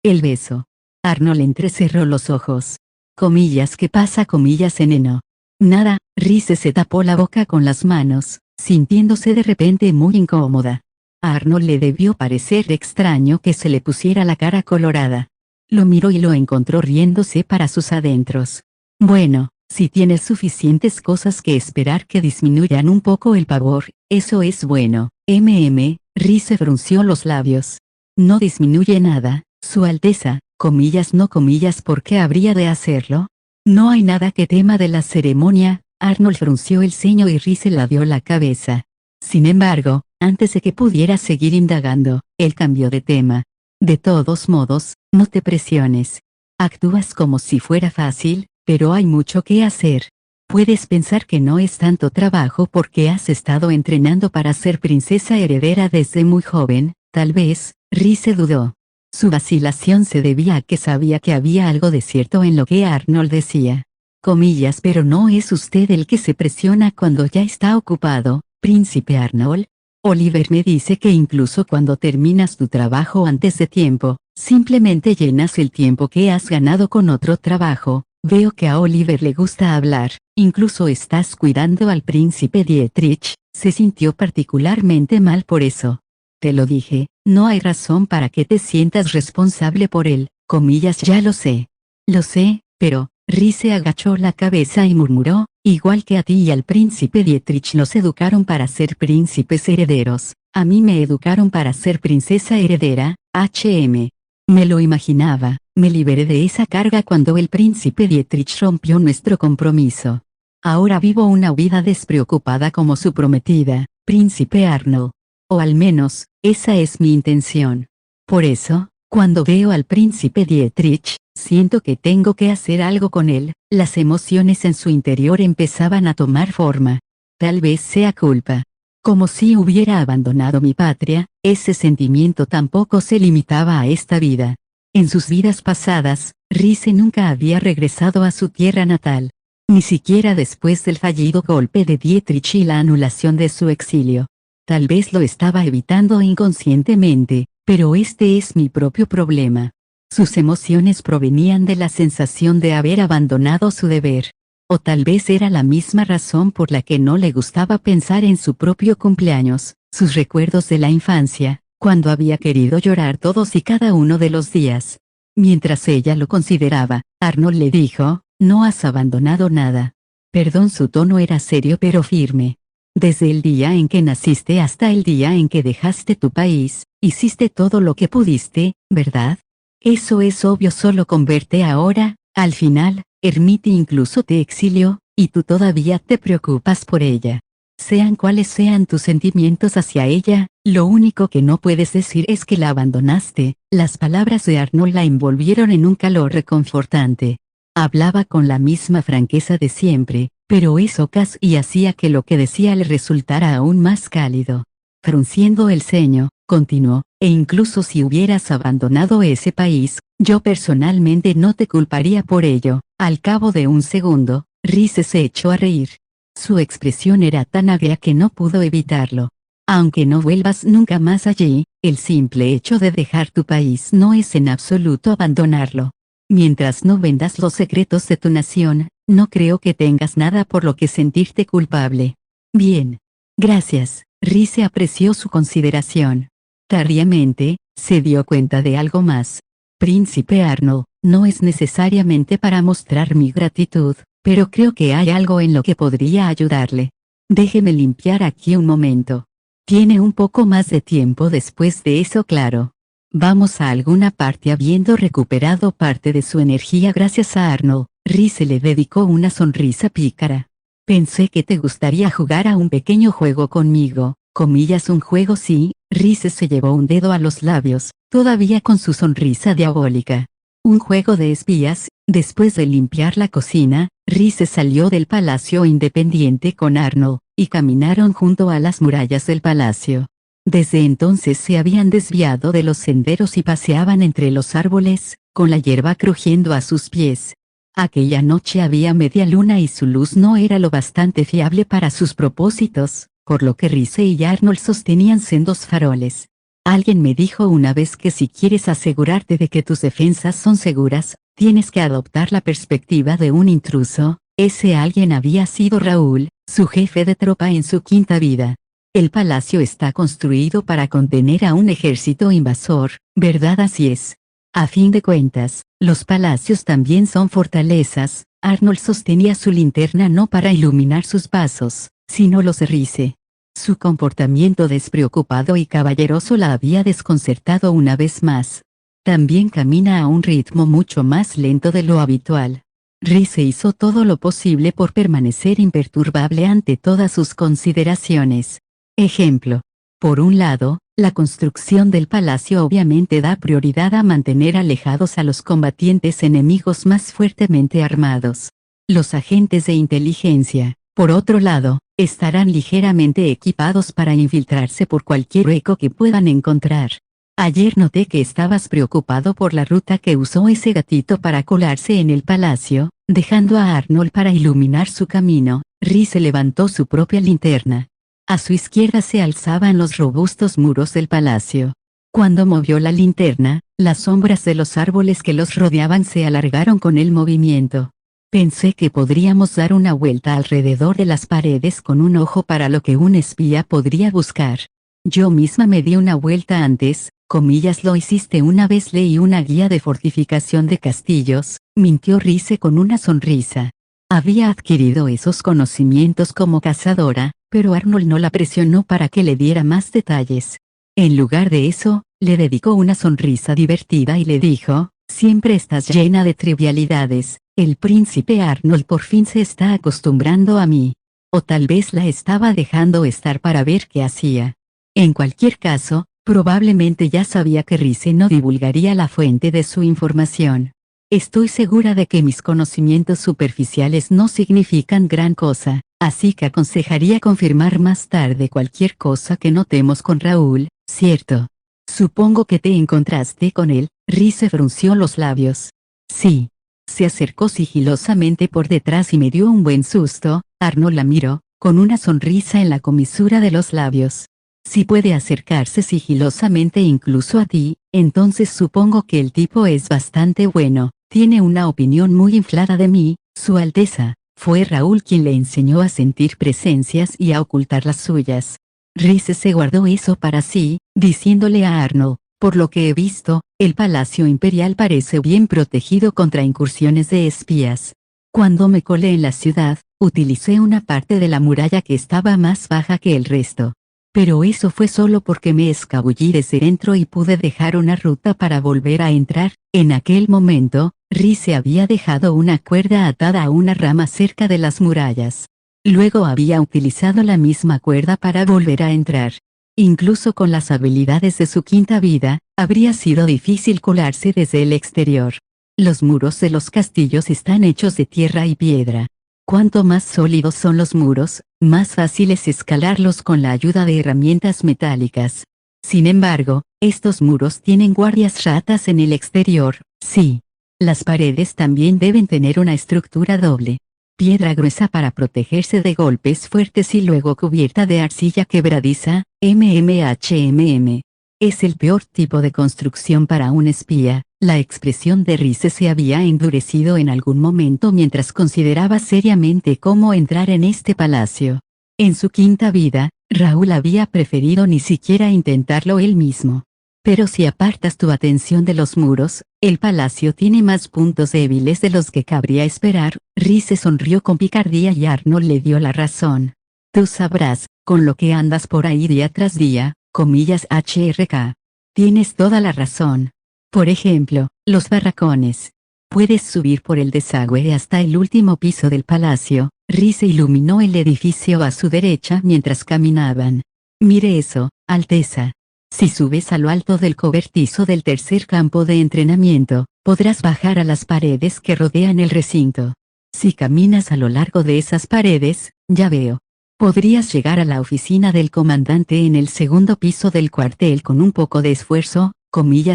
el beso. Arnold entrecerró los ojos. Comillas, ¿qué pasa? Comillas, eneno. Nada. Rhys se tapó la boca con las manos, sintiéndose de repente muy incómoda. A Arnold le debió parecer extraño que se le pusiera la cara colorada. Lo miró y lo encontró riéndose para sus adentros. Bueno, Si tienes suficientes cosas que esperar que disminuyan un poco el pavor, eso es bueno. Rice frunció los labios. No disminuye nada, Su Alteza, comillas no comillas, ¿por qué habría de hacerlo? No hay nada que tema de la ceremonia. Arnold frunció el ceño y Rice ladeó la cabeza. Sin embargo, antes de que pudiera seguir indagando, él cambió de tema. De todos modos, no te presiones. Actúas como si fuera fácil, pero hay mucho que hacer. Puedes pensar que no es tanto trabajo porque has estado entrenando para ser princesa heredera desde muy joven, tal vez. Rice dudó. Su vacilación se debía a que sabía que había algo de cierto en lo que Arnold decía. Comillas, pero no es usted el que se presiona cuando ya está ocupado, príncipe Arnold. Oliver me dice que incluso cuando terminas tu trabajo antes de tiempo, simplemente llenas el tiempo que has ganado con otro trabajo. Veo que a Oliver le gusta hablar, incluso estás cuidando al príncipe Dietrich. Se sintió particularmente mal por eso. Te lo dije, no hay razón para que te sientas responsable por él, comillas, ya lo sé. Lo sé, pero, Rice agachó la cabeza y murmuró, igual que a ti y al príncipe Dietrich los educaron para ser príncipes herederos, a mí me educaron para ser princesa heredera. Me lo imaginaba, me liberé de esa carga cuando el príncipe Dietrich rompió nuestro compromiso. Ahora vivo una vida despreocupada como su prometida, príncipe Arnold. O al menos, esa es mi intención. Por eso, cuando veo al príncipe Dietrich, siento que tengo que hacer algo con él. Las emociones en su interior empezaban a tomar forma. Tal vez sea culpa. Como si hubiera abandonado mi patria, ese sentimiento tampoco se limitaba a esta vida. En sus vidas pasadas, Rice nunca había regresado a su tierra natal. Ni siquiera después del fallido golpe de Dietrich y la anulación de su exilio. Tal vez lo estaba evitando inconscientemente, pero este es mi propio problema. Sus emociones provenían de la sensación de haber abandonado su deber. O tal vez era la misma razón por la que no le gustaba pensar en su propio cumpleaños, sus recuerdos de la infancia, cuando había querido llorar todos y cada uno de los días. Mientras ella lo consideraba, Arnold le dijo, no has abandonado nada. Perdón, su tono era serio pero firme. Desde el día en que naciste hasta el día en que dejaste tu país, hiciste todo lo que pudiste, ¿verdad? Eso es obvio solo con verte ahora, al final, Hermite incluso te exilió, y tú todavía te preocupas por ella. Sean cuales sean tus sentimientos hacia ella, lo único que no puedes decir es que la abandonaste. Las palabras de Arnold la envolvieron en un calor reconfortante. Hablaba con la misma franqueza de siempre, pero eso casi hacía que lo que decía le resultara aún más cálido. Frunciendo el ceño, continuó, e incluso si hubieras abandonado ese país, yo personalmente no te culparía por ello. Al cabo de un segundo, Rice se echó a reír. Su expresión era tan agria que no pudo evitarlo. Aunque no vuelvas nunca más allí, el simple hecho de dejar tu país no es en absoluto abandonarlo. Mientras no vendas los secretos de tu nación, no creo que tengas nada por lo que sentirte culpable. Bien. Gracias. Rice apreció su consideración. Tardíamente, se dio cuenta de algo más. Príncipe Arnold, no es necesariamente para mostrar mi gratitud, pero creo que hay algo en lo que podría ayudarle. Déjeme limpiar aquí un momento. Tiene un poco más de tiempo después de eso, claro. Vamos a alguna parte. Habiendo recuperado parte de su energía gracias a Arnold, Rice le dedicó una sonrisa pícara. Pensé que te gustaría jugar a un pequeño juego conmigo, comillas, un juego. Sí. Rice se llevó un dedo a los labios, todavía con su sonrisa diabólica. Un juego de espías. Después de limpiar la cocina, Rice salió del palacio independiente con Arnold, y caminaron junto a las murallas del palacio. Desde entonces se habían desviado de los senderos y paseaban entre los árboles, con la hierba crujiendo a sus pies. Aquella noche había media luna y su luz no era lo bastante fiable para sus propósitos, por lo que Rice y Arnold sostenían sendos faroles. Alguien me dijo una vez que si quieres asegurarte de que tus defensas son seguras, tienes que adoptar la perspectiva de un intruso. Ese alguien había sido Raúl, su jefe de tropa en su quinta vida. El palacio está construido para contener a un ejército invasor, ¿verdad? Así es. A fin de cuentas, los palacios también son fortalezas, Arnold sostenía su linterna no para iluminar sus pasos, sino los de Rize. Su comportamiento despreocupado y caballeroso la había desconcertado una vez más. También camina a un ritmo mucho más lento de lo habitual. Rize hizo todo lo posible por permanecer imperturbable ante todas sus consideraciones. Ejemplo. Por un lado, la construcción del palacio obviamente da prioridad a mantener alejados a los combatientes enemigos más fuertemente armados. Los agentes de inteligencia, por otro lado, estarán ligeramente equipados para infiltrarse por cualquier hueco que puedan encontrar. Ayer noté que estabas preocupado por la ruta que usó ese gatito para colarse en el palacio, dejando a Arnold para iluminar su camino. Rize levantó su propia linterna. A su izquierda se alzaban los robustos muros del palacio. Cuando movió la linterna, las sombras de los árboles que los rodeaban se alargaron con el movimiento. Pensé que podríamos dar una vuelta alrededor de las paredes con un ojo para lo que un espía podría buscar. Yo misma me di una vuelta antes, lo hiciste una vez, leí una guía de fortificación de castillos, mintió Rize con una sonrisa. Había adquirido esos conocimientos como cazadora, pero Arnold no la presionó para que le diera más detalles. En lugar de eso, le dedicó una sonrisa divertida y le dijo, siempre estás llena de trivialidades, el príncipe Arnold por fin se está acostumbrando a mí. O tal vez la estaba dejando estar para ver qué hacía. En cualquier caso, probablemente ya sabía que Rize no divulgaría la fuente de su información. Estoy segura de que mis conocimientos superficiales no significan gran cosa, así que aconsejaría confirmar más tarde cualquier cosa que notemos con Raúl, ¿cierto? Supongo que te encontraste con él. Rize frunció los labios. Sí. Se acercó sigilosamente por detrás y me dio un buen susto. Arnold la miró, con una sonrisa en la comisura de los labios. Si puede acercarse sigilosamente incluso a ti, entonces supongo que el tipo es bastante bueno. Tiene una opinión muy inflada de mí, Su Alteza. Fue Raúl quien le enseñó a sentir presencias y a ocultar las suyas. Rize se guardó eso para sí, diciéndole a Arnold, por lo que he visto, el Palacio Imperial parece bien protegido contra incursiones de espías. Cuando me colé en la ciudad, utilicé una parte de la muralla que estaba más baja que el resto. Pero eso fue solo porque me escabullí desde dentro y pude dejar una ruta para volver a entrar. En aquel momento, Rize había dejado una cuerda atada a una rama cerca de las murallas. Luego había utilizado la misma cuerda para volver a entrar. Incluso con las habilidades de su quinta vida, habría sido difícil colarse desde el exterior. Los muros de los castillos están hechos de tierra y piedra. Cuanto más sólidos son los muros, más fácil es escalarlos con la ayuda de herramientas metálicas. Sin embargo, estos muros tienen guardias ratas en el exterior, sí. Las paredes también deben tener una estructura doble. Piedra gruesa para protegerse de golpes fuertes y luego cubierta de arcilla quebradiza, MMHMM. Es el peor tipo de construcción para un espía. La expresión de Rize se había endurecido en algún momento mientras consideraba seriamente cómo entrar en este palacio. En su quinta vida, Raúl había preferido ni siquiera intentarlo él mismo. Pero si apartas tu atención de los muros, el palacio tiene más puntos débiles de los que cabría esperar. Rize sonrió con picardía y Arnold le dio la razón. Tú sabrás, con lo que andas por ahí día tras día, HRK. Tienes toda la razón. Por ejemplo, los barracones. Puedes subir por el desagüe hasta el último piso del palacio. Rize iluminó el edificio a su derecha mientras caminaban. Mire eso, Alteza. Si subes a lo alto del cobertizo del tercer campo de entrenamiento, podrás bajar a las paredes que rodean el recinto. Si caminas a lo largo de esas paredes, ya veo. Podrías llegar a la oficina del comandante en el segundo piso del cuartel con un poco de esfuerzo,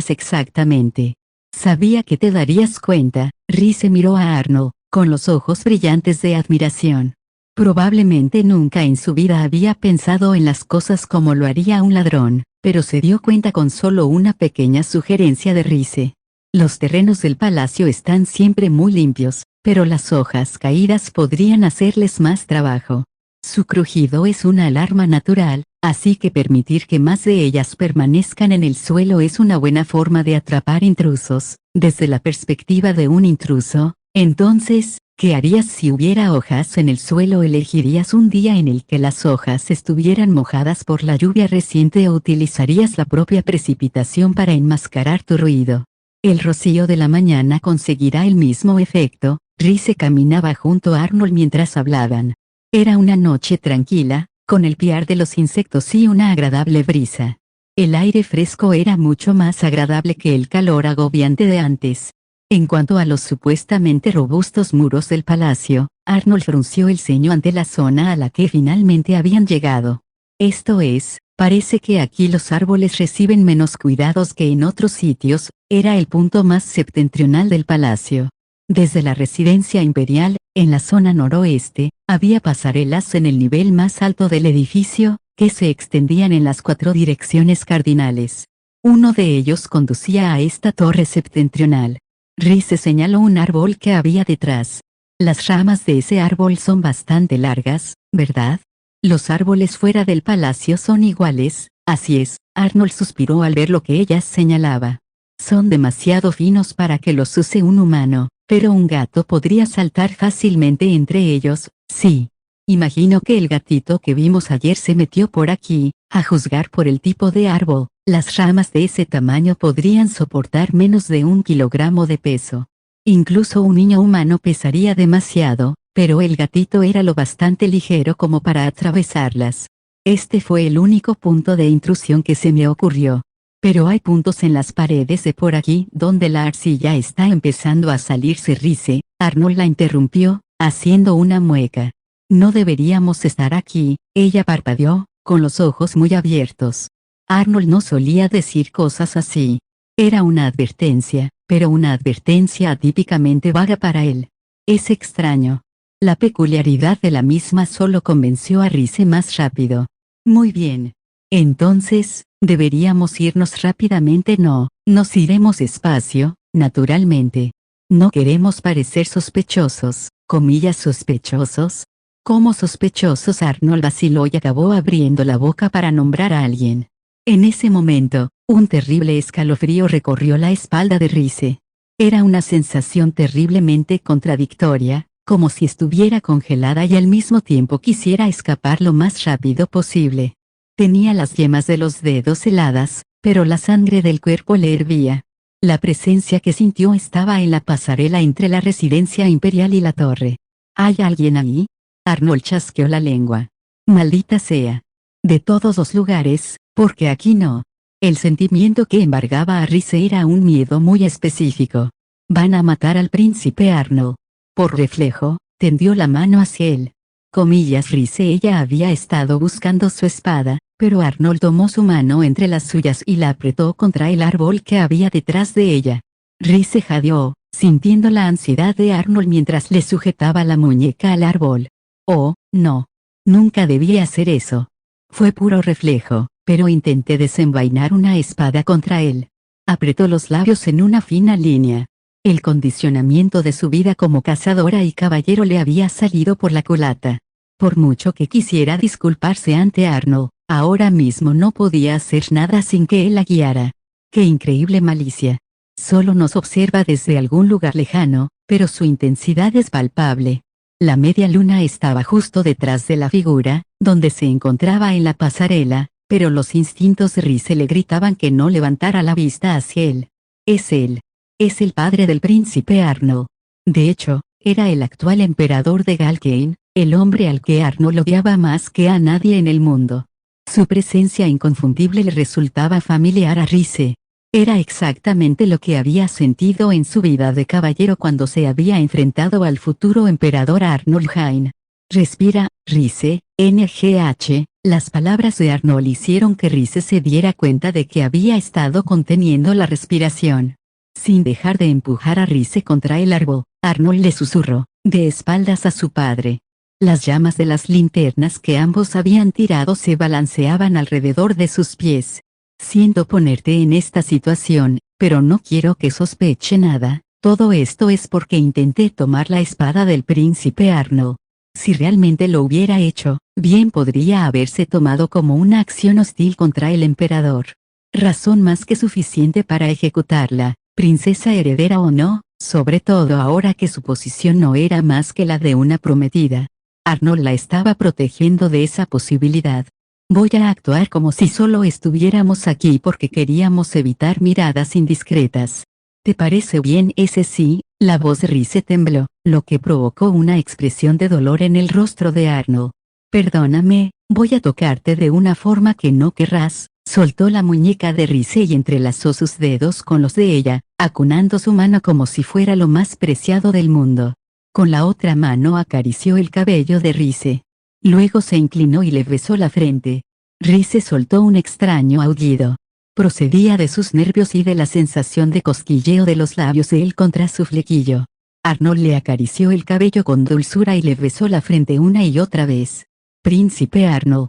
exactamente. Sabía que te darías cuenta. Rize miró a Arnold, con los ojos brillantes de admiración. Probablemente nunca en su vida había pensado en las cosas como lo haría un ladrón, pero se dio cuenta con solo una pequeña sugerencia de Rize. Los terrenos del palacio están siempre muy limpios, pero las hojas caídas podrían hacerles más trabajo. Su crujido es una alarma natural, así que permitir que más de ellas permanezcan en el suelo es una buena forma de atrapar intrusos. Desde la perspectiva de un intruso, entonces, ¿Qué harías si hubiera hojas en el suelo? ¿Elegirías un día en el que las hojas estuvieran mojadas por la lluvia reciente o utilizarías la propia precipitación para enmascarar tu ruido? El rocío de la mañana conseguirá el mismo efecto. Rice caminaba junto a Arnold mientras hablaban. Era una noche tranquila, con el piar de los insectos y una agradable brisa. El aire fresco era mucho más agradable que el calor agobiante de antes. En cuanto a los supuestamente robustos muros del palacio, Arnold frunció el ceño ante la zona a la que finalmente habían llegado. Esto es, parece que aquí los árboles reciben menos cuidados que en otros sitios. Era el punto más septentrional del palacio. Desde la residencia imperial, en la zona noroeste, había pasarelas en el nivel más alto del edificio, que se extendían en las 4 direcciones cardinales. Uno de ellos conducía a esta torre septentrional. Rice señaló un árbol que había detrás. Las ramas de ese árbol son bastante largas, ¿verdad? Los árboles fuera del palacio son iguales, así es. Arnold suspiró al ver lo que ella señalaba. Son demasiado finos para que los use un humano, pero un gato podría saltar fácilmente entre ellos, sí. Imagino que el gatito que vimos ayer se metió por aquí. A juzgar por el tipo de árbol, las ramas de ese tamaño podrían soportar menos de 1 kilogramo de peso. Incluso un niño humano pesaría demasiado, pero el gatito era lo bastante ligero como para atravesarlas. Este fue el único punto de intrusión que se me ocurrió. Pero hay puntos en las paredes de por aquí donde la arcilla está empezando a salirse. Rice, Arnold la interrumpió, haciendo una mueca. No deberíamos estar aquí, ella parpadeó, con los ojos muy abiertos. Arnold no solía decir cosas así. Era una advertencia, pero una advertencia atípicamente vaga para él. Es extraño. La peculiaridad de la misma solo convenció a Rice más rápido. Muy bien. Entonces, deberíamos irnos rápidamente. No, nos iremos despacio, naturalmente. No queremos parecer sospechosos, comillas sospechosos. ¿Cómo sospechosos? Arnold vaciló y acabó abriendo la boca para nombrar a alguien. En ese momento, un terrible escalofrío recorrió la espalda de Rice. Era una sensación terriblemente contradictoria, como si estuviera congelada y al mismo tiempo quisiera escapar lo más rápido posible. Tenía las yemas de los dedos heladas, pero la sangre del cuerpo le hervía. La presencia que sintió estaba en la pasarela entre la residencia imperial y la torre. ¿Hay alguien ahí? Arnold chasqueó la lengua. Maldita sea. De todos los lugares, porque aquí no. El sentimiento que embargaba a Rice era un miedo muy específico. Van a matar al príncipe Arnold. Por reflejo, tendió la mano hacia él. Comillas Rice. Ella había estado buscando su espada, pero Arnold tomó su mano entre las suyas y la apretó contra el árbol que había detrás de ella. Rice jadeó, sintiendo la ansiedad de Arnold mientras le sujetaba la muñeca al árbol. Oh, no. Nunca debía hacer eso. Fue puro reflejo, pero intenté desenvainar una espada contra él. Apretó los labios en una fina línea. El condicionamiento de su vida como cazadora y caballero le había salido por la culata. Por mucho que quisiera disculparse ante Arnold, ahora mismo no podía hacer nada sin que él la guiara. ¡Qué increíble malicia! Solo nos observa desde algún lugar lejano, pero su intensidad es palpable. La media luna estaba justo detrás de la figura, donde se encontraba en la pasarela, pero los instintos de Rice le gritaban que no levantara la vista hacia él. Es él. Es el padre del príncipe Arnold. De hecho, era el actual emperador de Galkane, el hombre al que Arnold odiaba más que a nadie en el mundo. Su presencia inconfundible le resultaba familiar a Rice. Era exactamente lo que había sentido en su vida de caballero cuando se había enfrentado al futuro emperador Arnold Hain. Respira, Rice, NGH. Las palabras de Arnold hicieron que Rice se diera cuenta de que había estado conteniendo la respiración. Sin dejar de empujar a Rice contra el árbol, Arnold le susurró, de espaldas a su padre. Las llamas de las linternas que ambos habían tirado se balanceaban alrededor de sus pies. Siento ponerte en esta situación, pero no quiero que sospeche nada. Todo esto es porque intenté tomar la espada del príncipe Arnold. Si realmente lo hubiera hecho, bien podría haberse tomado como una acción hostil contra el emperador. Razón más que suficiente para ejecutarla, princesa heredera o no, sobre todo ahora que su posición no era más que la de una prometida. Arnold la estaba protegiendo de esa posibilidad. Voy a actuar como si solo estuviéramos aquí porque queríamos evitar miradas indiscretas. ¿Te parece bien ese sí? La voz de Rhys tembló, lo que provocó una expresión de dolor en el rostro de Arnold. Perdóname, voy a tocarte de una forma que no querrás. Soltó la muñeca de Rhys y entrelazó sus dedos con los de ella, acunando su mano como si fuera lo más preciado del mundo. Con la otra mano acarició el cabello de Rhys. Luego se inclinó y le besó la frente. Rhys soltó un extraño aullido. Procedía de sus nervios y de la sensación de cosquilleo de los labios de él contra su flequillo. Arnold le acarició el cabello con dulzura y le besó la frente una y otra vez. Príncipe Arnold,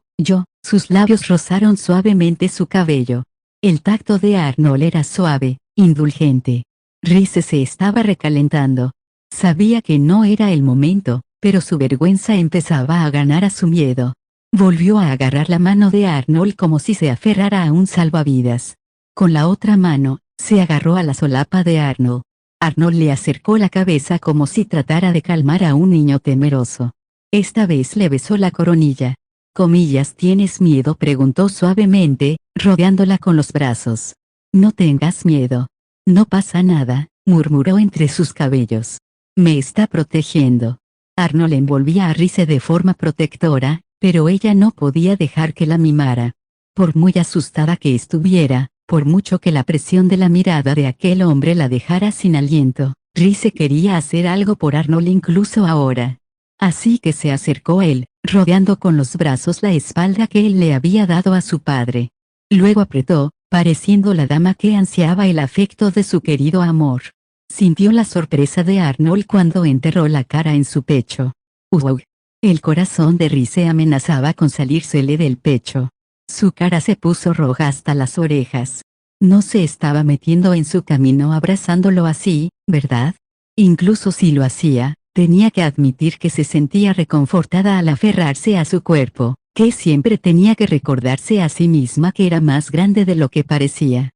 sus labios rozaron suavemente su cabello. El tacto de Arnold era suave, indulgente. Rhys se estaba recalentando. Sabía que no era el momento, pero su vergüenza empezaba a ganar a su miedo. Volvió a agarrar la mano de Arnold como si se aferrara a un salvavidas. Con la otra mano, se agarró a la solapa de Arnold. Arnold le acercó la cabeza como si tratara de calmar a un niño temeroso. Esta vez le besó la coronilla. ¿Tienes miedo?, preguntó suavemente, rodeándola con los brazos. No tengas miedo. No pasa nada, murmuró entre sus cabellos. Me está protegiendo. Arnold envolvía a Rhys de forma protectora, pero ella no podía dejar que la mimara. Por muy asustada que estuviera, por mucho que la presión de la mirada de aquel hombre la dejara sin aliento, Rhys quería hacer algo por Arnold incluso ahora. Así que se acercó a él, rodeando con los brazos la espalda que él le había dado a su padre. Luego apretó, pareciendo la dama que ansiaba el afecto de su querido amor. Sintió la sorpresa de Arnold cuando enterró la cara en su pecho. El corazón de Rhys amenazaba con salírsele del pecho. Su cara se puso roja hasta las orejas. No se estaba metiendo en su camino abrazándolo así, ¿verdad? Incluso si lo hacía, tenía que admitir que se sentía reconfortada al aferrarse a su cuerpo, que siempre tenía que recordarse a sí misma que era más grande de lo que parecía.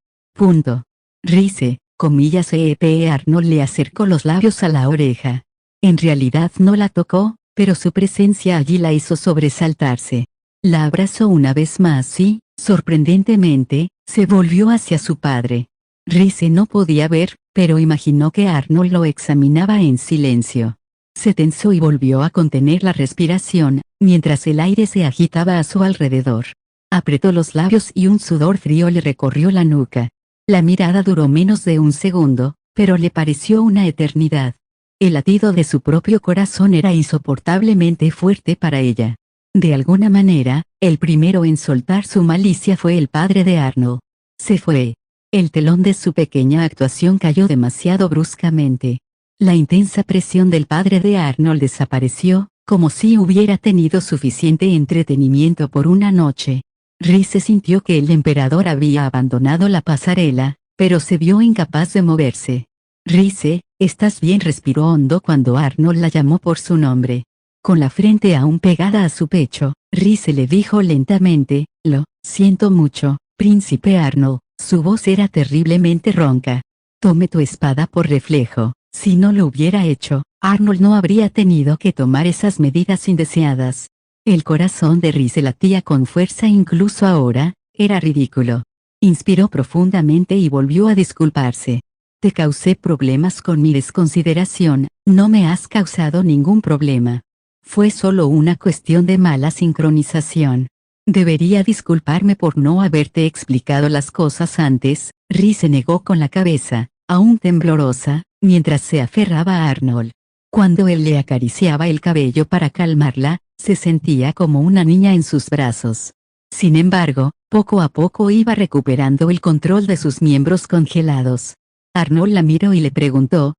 Rhys, Arnold le acercó los labios a la oreja. En realidad no la tocó, pero su presencia allí la hizo sobresaltarse. La abrazó una vez más y, sorprendentemente, se volvió hacia su padre. Rhys no podía ver, pero imaginó que Arnold lo examinaba en silencio. Se tensó y volvió a contener la respiración, mientras el aire se agitaba a su alrededor. Apretó los labios y un sudor frío le recorrió la nuca. La mirada duró menos de un segundo, pero le pareció una eternidad. El latido de su propio corazón era insoportablemente fuerte para ella. De alguna manera, el primero en soltar su malicia fue el padre de Arnold. Se fue. El telón de su pequeña actuación cayó demasiado bruscamente. La intensa presión del padre de Arnold desapareció, como si hubiera tenido suficiente entretenimiento por una noche. Rhys sintió que el emperador había abandonado la pasarela, pero se vio incapaz de moverse. Rhys, ¿estás bien?, respiró hondo cuando Arnold la llamó por su nombre. Con la frente aún pegada a su pecho, Rhys le dijo lentamente, lo siento mucho, príncipe Arnold. Su voz era terriblemente ronca. Tome tu espada por reflejo. Si no lo hubiera hecho, Arnold no habría tenido que tomar esas medidas indeseadas. El corazón de Rhys latía con fuerza incluso ahora. Era ridículo. Inspiró profundamente y volvió a disculparse. Te causé problemas con mi desconsideración. No me has causado ningún problema. Fue solo una cuestión de mala sincronización. Debería disculparme por no haberte explicado las cosas antes. Rhys se negó con la cabeza, aún temblorosa, mientras se aferraba a Arnold. Cuando él le acariciaba el cabello para calmarla, se sentía como una niña en sus brazos. Sin embargo, poco a poco iba recuperando el control de sus miembros congelados. Arnold la miró y le preguntó,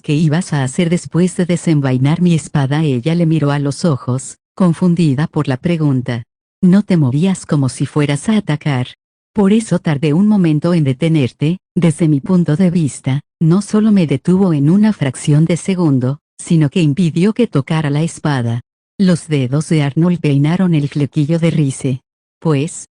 ¿qué ibas a hacer después de desenvainar mi espada? Ella le miró a los ojos, confundida por la pregunta. No te movías como si fueras a atacar. Por eso tardé un momento en detenerte. Desde mi punto de vista, no solo me detuvo en una fracción de segundo, sino que impidió que tocara la espada. Los dedos de Arnold peinaron el flequillo de Rhys. Pues,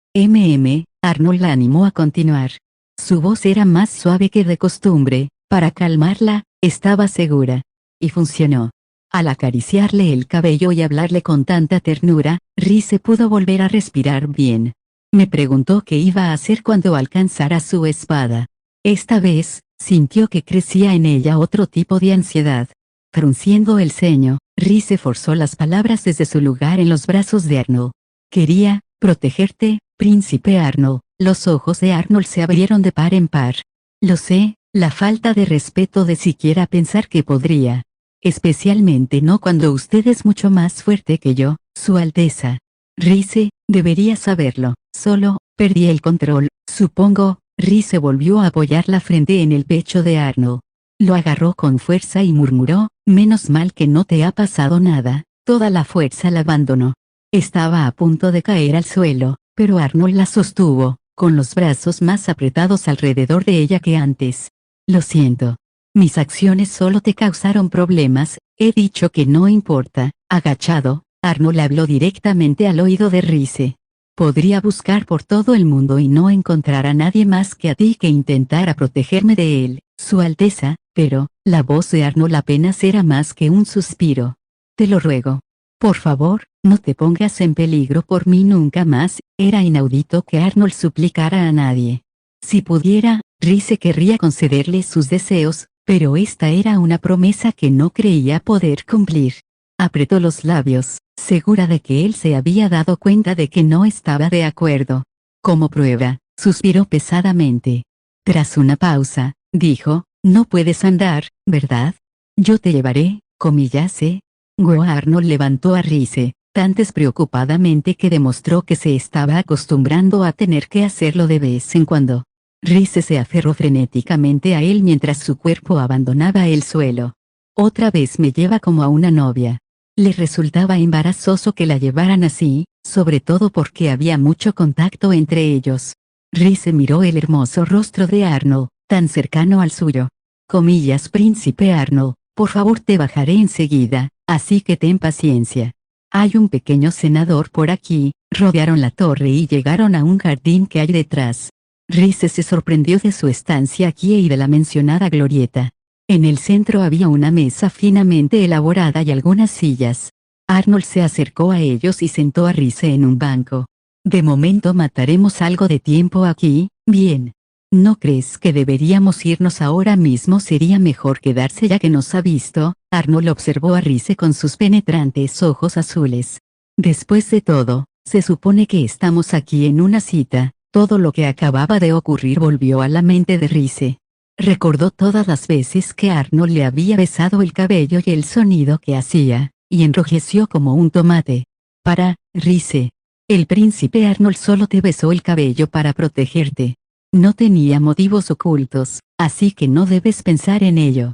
Arnold la animó a continuar. Su voz era más suave que de costumbre. Para calmarla, Estaba segura. Y funcionó. Al acariciarle el cabello y hablarle con tanta ternura, Rize pudo volver a respirar bien. Me preguntó qué iba a hacer cuando alcanzara su espada. Esta vez, sintió que crecía en ella otro tipo de ansiedad. Frunciendo el ceño, Rize forzó las palabras desde su lugar en los brazos de Arnold. Quería protegerte, príncipe Arnold. Los ojos de Arnold se abrieron de par en par. Lo sé, la falta de respeto de siquiera pensar que podría. Especialmente no cuando usted es mucho más fuerte que yo, Su Alteza. Rize, debería saberlo. Solo, perdí el control, supongo. Rize volvió a apoyar la frente en el pecho de Arnold. Lo agarró con fuerza y murmuró, menos mal que no te ha pasado nada. Toda la fuerza la abandonó. Estaba a punto de caer al suelo, pero Arnold la sostuvo, con los brazos más apretados alrededor de ella que antes. Lo siento. Mis acciones solo te causaron problemas, he dicho que no importa. Agachado, Arnold habló directamente al oído de Rize. Podría buscar por todo el mundo y no encontrar a nadie más que a ti que intentara protegerme de él, Su Alteza, pero, la voz de Arnold apenas era más que un suspiro. Te lo ruego. Por favor, no te pongas en peligro por mí nunca más. Era inaudito que Arnold suplicara a nadie. Si pudiera, Rize querría concederle sus deseos, pero esta era una promesa que no creía poder cumplir. Apretó los labios, segura de que él se había dado cuenta de que no estaba de acuerdo. Como prueba, suspiró pesadamente. Tras una pausa, dijo, no puedes andar, ¿verdad? Yo te llevaré, comillase. Arnold levantó a Rize, tan despreocupadamente que demostró que se estaba acostumbrando a tener que hacerlo de vez en cuando. Rize se aferró frenéticamente a él mientras su cuerpo abandonaba el suelo. Otra vez me lleva como a una novia. Le resultaba embarazoso que la llevaran así, sobre todo porque había mucho contacto entre ellos. Rize miró el hermoso rostro de Arnold, tan cercano al suyo. Comillas, príncipe Arnold, por favor te bajaré enseguida, así que ten paciencia. Hay un pequeño senador por aquí. Rodearon la torre y llegaron a un jardín que hay detrás. Rize se sorprendió de su estancia aquí y de la mencionada glorieta. En el centro había una mesa finamente elaborada y algunas sillas. Arnold se acercó a ellos y sentó a Rize en un banco. De momento mataremos algo de tiempo aquí, bien. ¿No crees que deberíamos irnos ahora mismo? Sería mejor quedarse ya que nos ha visto. Arnold observó a Rize con sus penetrantes ojos azules. Después de todo, se supone que estamos aquí en una cita. Todo lo que acababa de ocurrir volvió a la mente de Rize. Recordó todas las veces que Arnold le había besado el cabello y el sonido que hacía, y enrojeció como un tomate. Para, Rize. El príncipe Arnold solo te besó el cabello para protegerte. No tenía motivos ocultos, así que no debes pensar en ello.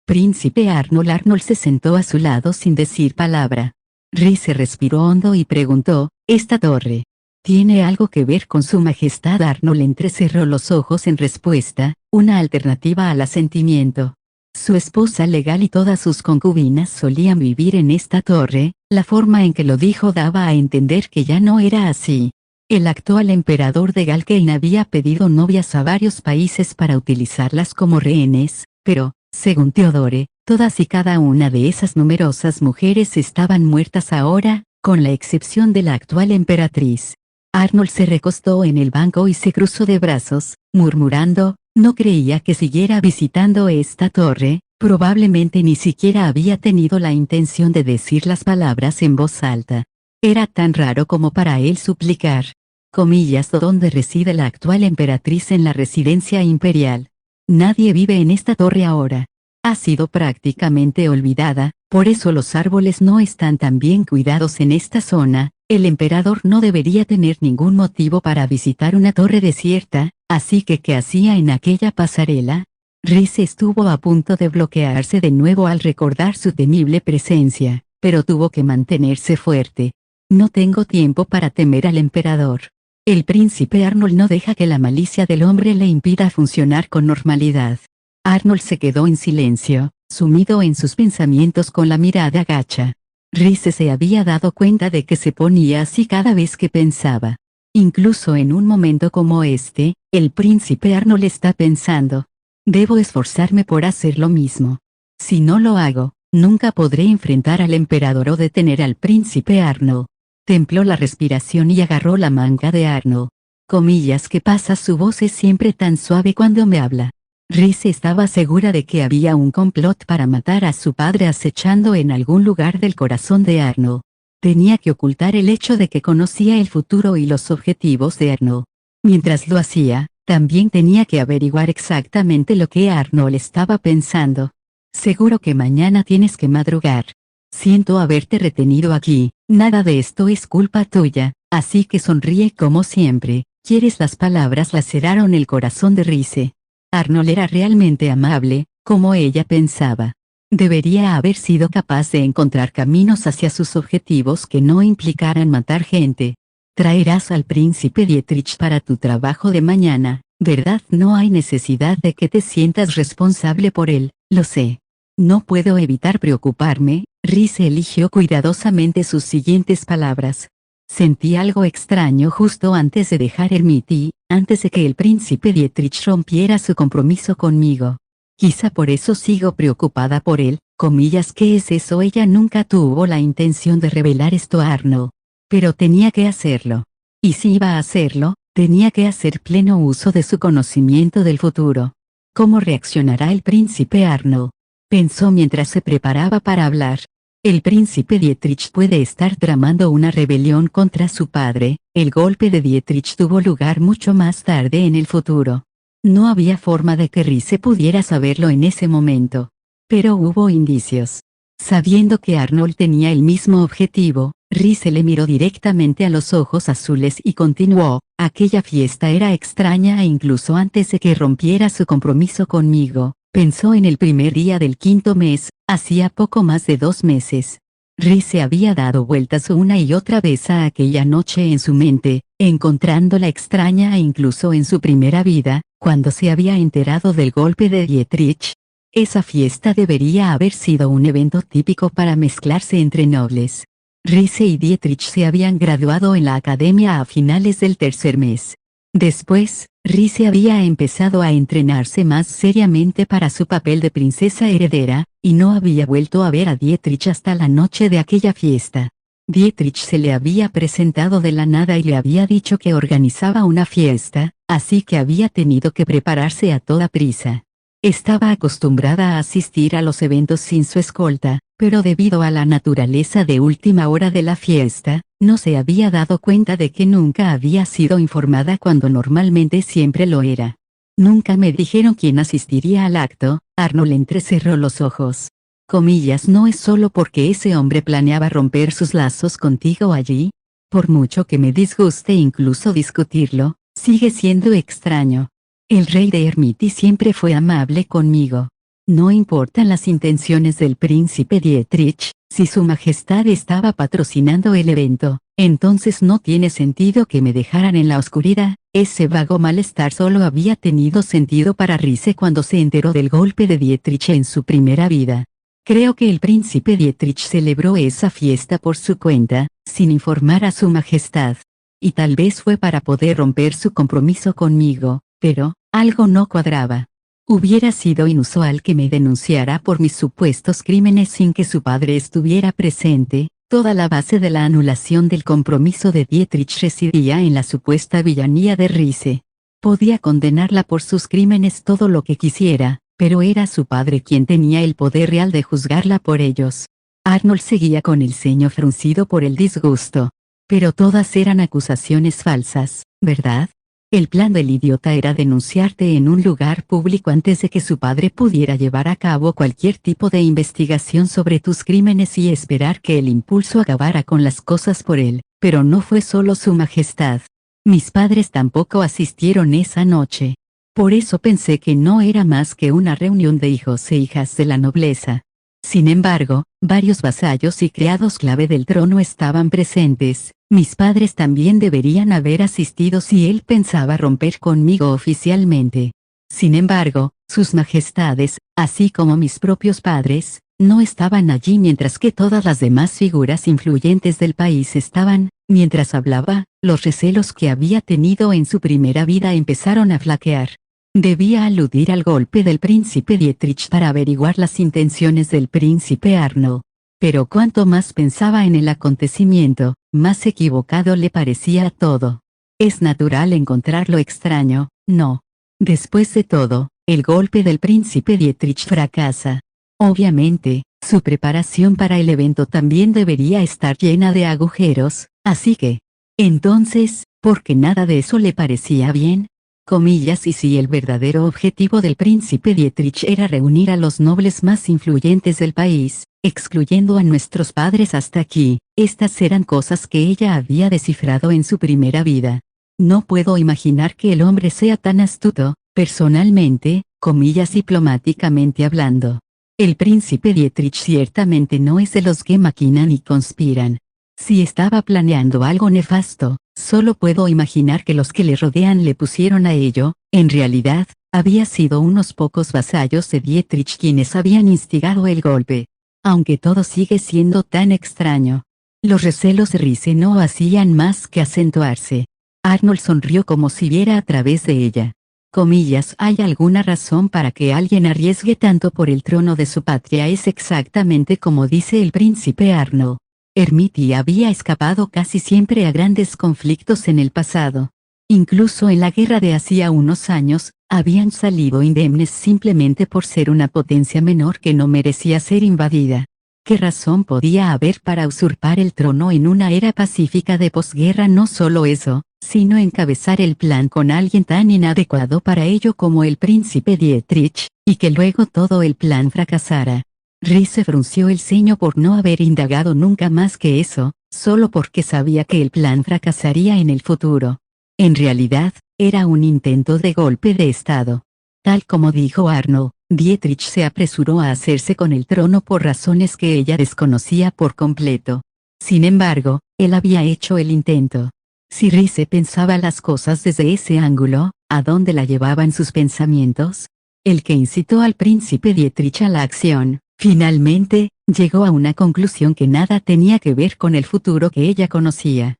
Príncipe Arnold. Arnold se sentó a su lado sin decir palabra. Rize respiró hondo y preguntó, ¿esta torre tiene algo que ver con su majestad? Arnold entrecerró los ojos en respuesta, una alternativa al asentimiento. Su esposa legal y todas sus concubinas solían vivir en esta torre. La forma en que lo dijo daba a entender que ya no era así. El actual emperador de Galkane había pedido novias a varios países para utilizarlas como rehenes, pero, según Theodore, todas y cada una de esas numerosas mujeres estaban muertas ahora, con la excepción de la actual emperatriz. Arnold se recostó en el banco y se cruzó de brazos, murmurando, no creía que siguiera visitando esta torre. Probablemente ni siquiera había tenido la intención de decir las palabras en voz alta. Era tan raro como para él suplicar. Comillas, ¿dónde reside la actual emperatriz? En la residencia imperial. Nadie vive en esta torre ahora. Ha sido prácticamente olvidada, por eso los árboles no están tan bien cuidados en esta zona. El emperador no debería tener ningún motivo para visitar una torre desierta, así que ¿qué hacía en aquella pasarela? Rize estuvo a punto de bloquearse de nuevo al recordar su temible presencia, pero tuvo que mantenerse fuerte. No tengo tiempo para temer al emperador. El príncipe Arnold no deja que la malicia del hombre le impida funcionar con normalidad. Arnold se quedó en silencio, sumido en sus pensamientos con la mirada gacha. Rize se había dado cuenta de que se ponía así cada vez que pensaba. Incluso en un momento como este, el príncipe Arnold está pensando. Debo esforzarme por hacer lo mismo. Si no lo hago, nunca podré enfrentar al emperador o detener al príncipe Arnold. Templó la respiración y agarró la manga de Arnold. Comillas que pasa, su voz es siempre tan suave cuando me habla. Reese estaba segura de que había un complot para matar a su padre acechando en algún lugar del corazón de Arnold. Tenía que ocultar el hecho de que conocía el futuro y los objetivos de Arnold. Mientras lo hacía, también tenía que averiguar exactamente lo que Arnold estaba pensando. Seguro que mañana tienes que madrugar. Siento haberte retenido aquí, nada de esto es culpa tuya, así que sonríe como siempre. ¿Quieres? Las palabras laceraron el corazón de Reese. Arnold era realmente amable, como ella pensaba. Debería haber sido capaz de encontrar caminos hacia sus objetivos que no implicaran matar gente. Traerás al príncipe Dietrich para tu trabajo de mañana, ¿verdad? No hay necesidad de que te sientas responsable por él, lo sé. No puedo evitar preocuparme. Reese eligió cuidadosamente sus siguientes palabras. Sentí algo extraño justo antes de dejar Hermity, antes de que el príncipe Dietrich rompiera su compromiso conmigo. Quizá por eso sigo preocupada por él, comillas. ¿Qué es eso? Ella nunca tuvo la intención de revelar esto a Arnold. Pero tenía que hacerlo. Y si iba a hacerlo, tenía que hacer pleno uso de su conocimiento del futuro. ¿Cómo reaccionará el príncipe Arnold? Pensó mientras se preparaba para hablar. El príncipe Dietrich puede estar tramando una rebelión contra su padre. El golpe de Dietrich tuvo lugar mucho más tarde en el futuro. No había forma de que Reese pudiera saberlo en ese momento. Pero hubo indicios. Sabiendo que Arnold tenía el mismo objetivo, Reese le miró directamente a los ojos azules y continuó: aquella fiesta era extraña e incluso antes de que rompiera su compromiso conmigo. Pensó en el primer día del quinto mes, hacía poco más de 2 meses. Reese había dado vueltas una y otra vez a aquella noche en su mente, encontrándola extraña e incluso en su primera vida, cuando se había enterado del golpe de Dietrich. Esa fiesta debería haber sido un evento típico para mezclarse entre nobles. Reese y Dietrich se habían graduado en la academia a finales del tercer mes. Después, Reese había empezado a entrenarse más seriamente para su papel de princesa heredera, y no había vuelto a ver a Dietrich hasta la noche de aquella fiesta. Dietrich se le había presentado de la nada y le había dicho que organizaba una fiesta, así que había tenido que prepararse a toda prisa. Estaba acostumbrada a asistir a los eventos sin su escolta, pero debido a la naturaleza de última hora de la fiesta, no se había dado cuenta de que nunca había sido informada cuando normalmente siempre lo era. Nunca me dijeron quién asistiría al acto. Arnold entrecerró los ojos. Comillas, no es solo porque ese hombre planeaba romper sus lazos contigo allí. Por mucho que me disguste incluso discutirlo, sigue siendo extraño. El rey de Hermity siempre fue amable conmigo. No importan las intenciones del príncipe Dietrich, si su majestad estaba patrocinando el evento, entonces no tiene sentido que me dejaran en la oscuridad. Ese vago malestar solo había tenido sentido para Reese cuando se enteró del golpe de Dietrich en su primera vida. Creo que el príncipe Dietrich celebró esa fiesta por su cuenta, sin informar a su majestad. Y tal vez fue para poder romper su compromiso conmigo, pero algo no cuadraba. Hubiera sido inusual que me denunciara por mis supuestos crímenes sin que su padre estuviera presente. Toda la base de la anulación del compromiso de Dietrich residía en la supuesta villanía de Reese. Podía condenarla por sus crímenes todo lo que quisiera, pero era su padre quien tenía el poder real de juzgarla por ellos. Arnold seguía con el ceño fruncido por el disgusto. Pero todas eran acusaciones falsas, ¿verdad? El plan del idiota era denunciarte en un lugar público antes de que su padre pudiera llevar a cabo cualquier tipo de investigación sobre tus crímenes y esperar que el impulso acabara con las cosas por él. Pero no fue solo su majestad. Mis padres tampoco asistieron esa noche. Por eso pensé que no era más que una reunión de hijos e hijas de la nobleza. Sin embargo, varios vasallos y criados clave del trono estaban presentes. Mis padres también deberían haber asistido si él pensaba romper conmigo oficialmente. Sin embargo, sus majestades, así como mis propios padres, no estaban allí mientras que todas las demás figuras influyentes del país estaban. Mientras hablaba, los recelos que había tenido en su primera vida empezaron a flaquear. Debía aludir al golpe del príncipe Dietrich para averiguar las intenciones del príncipe Arnold. Pero cuanto más pensaba en el acontecimiento, más equivocado le parecía todo. Es natural encontrarlo extraño, ¿no? Después de todo, el golpe del príncipe Dietrich fracasa. Obviamente, su preparación para el evento también debería estar llena de agujeros, así que... Entonces, ¿por qué nada de eso le parecía bien? Comillas, y si el verdadero objetivo del príncipe Dietrich era reunir a los nobles más influyentes del país, excluyendo a nuestros padres hasta aquí, estas eran cosas que ella había descifrado en su primera vida. No puedo imaginar que el hombre sea tan astuto, personalmente, comillas diplomáticamente hablando. El príncipe Dietrich ciertamente no es de los que maquinan y conspiran. Si estaba planeando algo nefasto, solo puedo imaginar que los que le rodean le pusieron a ello. En realidad, había sido unos pocos vasallos de Dietrich quienes habían instigado el golpe. Aunque todo sigue siendo tan extraño. Los recelos de Rize no hacían más que acentuarse. Arnold sonrió como si viera a través de ella. Comillas, ¿hay alguna razón para que alguien arriesgue tanto por el trono de su patria? Es exactamente como dice el príncipe Arnold. Hermiti había escapado casi siempre a grandes conflictos en el pasado. Incluso en la guerra de hacía unos años, habían salido indemnes simplemente por ser una potencia menor que no merecía ser invadida. ¿Qué razón podía haber para usurpar el trono en una era pacífica de posguerra? No solo eso, sino encabezar el plan con alguien tan inadecuado para ello como el príncipe Dietrich, y que luego todo el plan fracasara. Rize frunció el ceño por no haber indagado nunca más que eso, solo porque sabía que el plan fracasaría en el futuro. En realidad, era un intento de golpe de estado. Tal como dijo Arnold, Dietrich se apresuró a hacerse con el trono por razones que ella desconocía por completo. Sin embargo, él había hecho el intento. Si Rize pensaba las cosas desde ese ángulo, ¿a dónde la llevaban sus pensamientos? El que incitó al príncipe Dietrich a la acción, finalmente, llegó a una conclusión que nada tenía que ver con el futuro que ella conocía.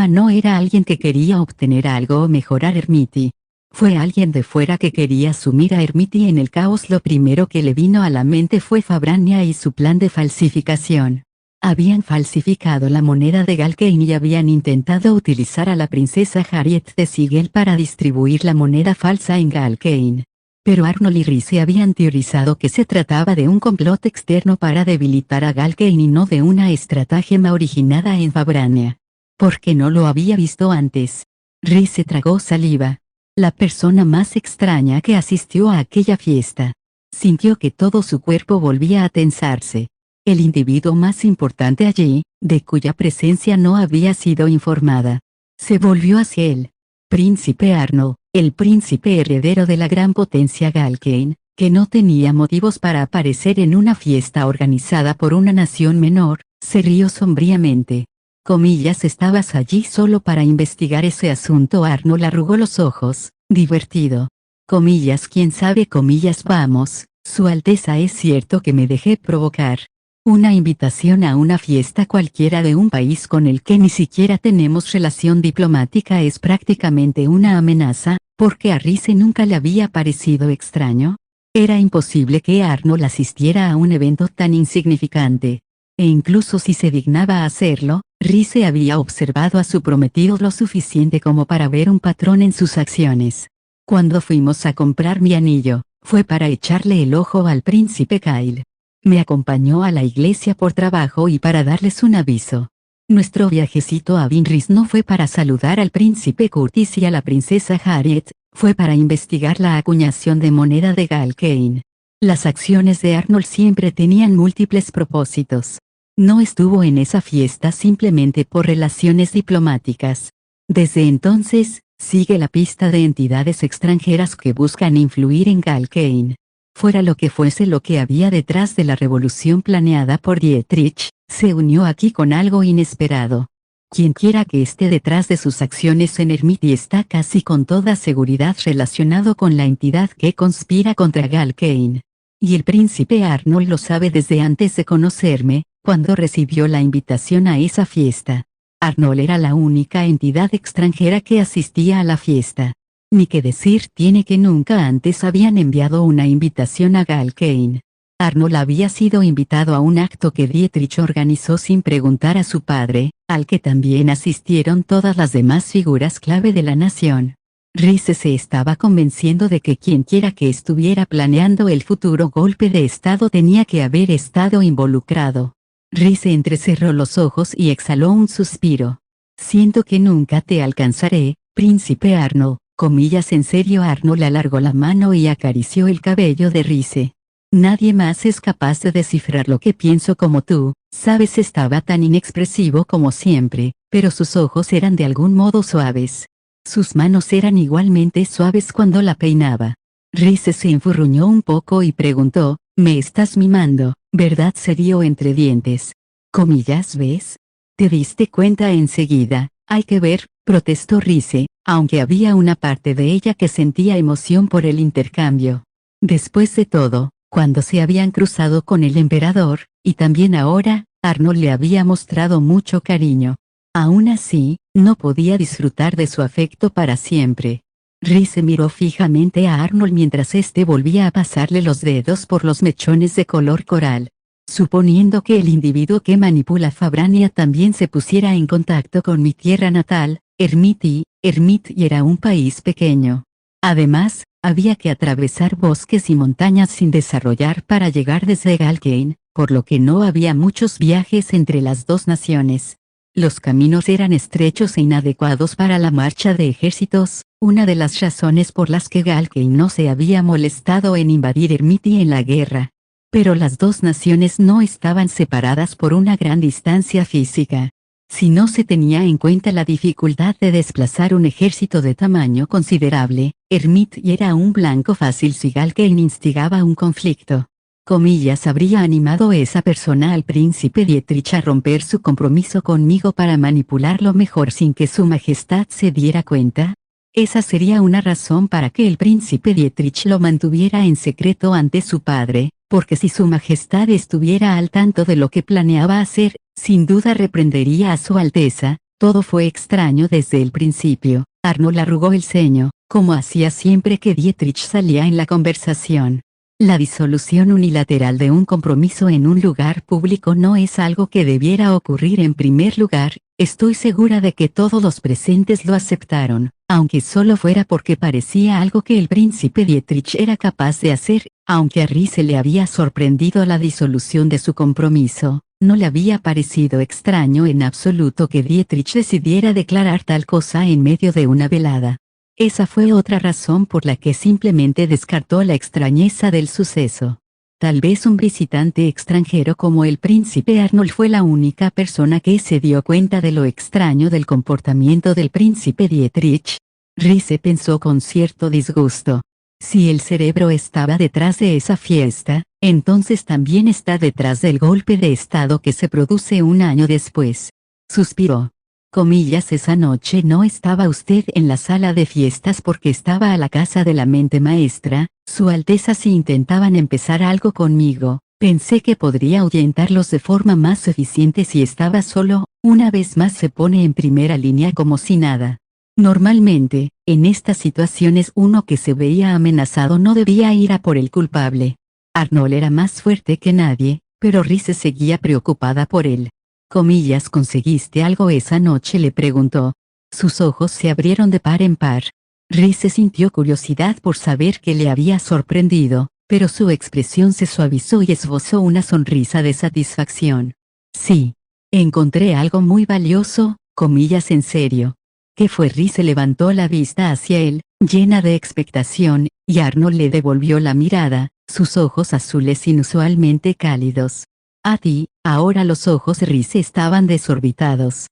No era alguien que quería obtener algo o mejorar Hermiti. Fue alguien de fuera que quería sumir a Hermiti en el caos. Lo primero que le vino a la mente fue Fabrania y su plan de falsificación. Habían falsificado la moneda de Galkane y habían intentado utilizar a la princesa Harriet de Sigel para distribuir la moneda falsa en Galkane. Pero Arnold y Rize habían teorizado que se trataba de un complot externo para debilitar a Galkane y no de una estratagema originada en Fabrania. ¿Por qué no lo había visto antes? Rize tragó saliva. La persona más extraña que asistió a aquella fiesta. Sintió que todo su cuerpo volvía a tensarse. El individuo más importante allí, de cuya presencia no había sido informada. Se volvió hacia él. Príncipe Arnold, el príncipe heredero de la gran potencia Galkane, que no tenía motivos para aparecer en una fiesta organizada por una nación menor, se rió sombríamente. Comillas, ¿estabas allí solo para investigar ese asunto? Arnold arrugó los ojos, divertido. Comillas, quién sabe, comillas, vamos, Su Alteza, es cierto que me dejé provocar. Una invitación a una fiesta cualquiera de un país con el que ni siquiera tenemos relación diplomática es prácticamente una amenaza, porque a Rize nunca le había parecido extraño. Era imposible que Arnold asistiera a un evento tan insignificante. E incluso si se dignaba a hacerlo, Rize había observado a su prometido lo suficiente como para ver un patrón en sus acciones. Cuando fuimos a comprar mi anillo, fue para echarle el ojo al príncipe Kyle. Me acompañó a la iglesia por trabajo y para darles un aviso. Nuestro viajecito a Vinris no fue para saludar al príncipe Curtis y a la princesa Harriet, fue para investigar la acuñación de moneda de Galkane. Las acciones de Arnold siempre tenían múltiples propósitos. No estuvo en esa fiesta simplemente por relaciones diplomáticas. Desde entonces, sigue la pista de entidades extranjeras que buscan influir en Galkane. Fuera lo que fuese lo que había detrás de la revolución planeada por Dietrich, se unió aquí con algo inesperado. Quienquiera que esté detrás de sus acciones en Hermiti está casi con toda seguridad relacionado con la entidad que conspira contra Galkane. Y el príncipe Arnold lo sabe desde antes de conocerme, cuando recibió la invitación a esa fiesta. Arnold era la única entidad extranjera que asistía a la fiesta. Ni que decir tiene que nunca antes habían enviado una invitación a Galkane. Arnold había sido invitado a un acto que Dietrich organizó sin preguntar a su padre, al que también asistieron todas las demás figuras clave de la nación. Rice se estaba convenciendo de que quienquiera que estuviera planeando el futuro golpe de estado tenía que haber estado involucrado. Rice entrecerró los ojos y exhaló un suspiro. Siento que nunca te alcanzaré, príncipe Arnold. Comillas en serio. Arnold alargó la mano y acarició el cabello de Rice. Nadie más es capaz de descifrar lo que pienso como tú, sabes. Estaba tan inexpresivo como siempre, pero sus ojos eran de algún modo suaves. Sus manos eran igualmente suaves cuando la peinaba. Rice se enfurruñó un poco y preguntó, «¿Me estás mimando, verdad?», se rió entre dientes. Comillas, ¿ves? Te diste cuenta enseguida. Hay que ver, protestó Rice, aunque había una parte de ella que sentía emoción por el intercambio. Después de todo, cuando se habían cruzado con el emperador, y también ahora, Arnold le había mostrado mucho cariño. Aún así, no podía disfrutar de su afecto para siempre. Rice miró fijamente a Arnold mientras éste volvía a pasarle los dedos por los mechones de color coral. Suponiendo que el individuo que manipula Fabrania también se pusiera en contacto con mi tierra natal, Ermiti era un país pequeño. Además, había que atravesar bosques y montañas sin desarrollar para llegar desde Galkane, por lo que no había muchos viajes entre las dos naciones. Los caminos eran estrechos e inadecuados para la marcha de ejércitos, una de las razones por las que Galkane no se había molestado en invadir Ermiti en la guerra. Pero las dos naciones no estaban separadas por una gran distancia física. Si no se tenía en cuenta la dificultad de desplazar un ejército de tamaño considerable, Ermiti era un blanco fácil si Galkane instigaba un conflicto. Comillas, habría animado esa persona al príncipe Dietrich a romper su compromiso conmigo para manipularlo mejor sin que su majestad se diera cuenta. Esa sería una razón para que el príncipe Dietrich lo mantuviera en secreto ante su padre, porque si su majestad estuviera al tanto de lo que planeaba hacer, sin duda reprendería a su alteza. Todo fue extraño desde el principio. Arnold arrugó el ceño, como hacía siempre que Dietrich salía en la conversación. La disolución unilateral de un compromiso en un lugar público no es algo que debiera ocurrir en primer lugar. Estoy segura de que todos los presentes lo aceptaron, aunque solo fuera porque parecía algo que el príncipe Dietrich era capaz de hacer. Aunque a Rice le había sorprendido la disolución de su compromiso, no le había parecido extraño en absoluto que Dietrich decidiera declarar tal cosa en medio de una velada. Esa fue otra razón por la que simplemente descartó la extrañeza del suceso. Tal vez un visitante extranjero como el príncipe Arnold fue la única persona que se dio cuenta de lo extraño del comportamiento del príncipe Dietrich. Rice pensó con cierto disgusto. Si el cerebro estaba detrás de esa fiesta, entonces también está detrás del golpe de estado que se produce un año después. Suspiró. Comillas, esa noche no estaba usted en la sala de fiestas porque estaba a la casa de la mente maestra. Su Alteza, si intentaban empezar algo conmigo, pensé que podría ahuyentarlos de forma más eficiente si estaba solo. Una vez más se pone en primera línea como si nada. Normalmente, en estas situaciones uno que se veía amenazado no debía ir a por el culpable. Arnold era más fuerte que nadie, pero Rice seguía preocupada por él. Comillas, ¿conseguiste algo esa noche?, le preguntó. Sus ojos se abrieron de par en par. Rice sintió curiosidad por saber qué le había sorprendido, pero su expresión se suavizó y esbozó una sonrisa de satisfacción. Sí. Encontré algo muy valioso, comillas, en serio. ¿Qué fue? Rice levantó la vista hacia él, llena de expectación, y Arnold le devolvió la mirada, sus ojos azules inusualmente cálidos. A ti. Ahora los ojos de Rice estaban desorbitados.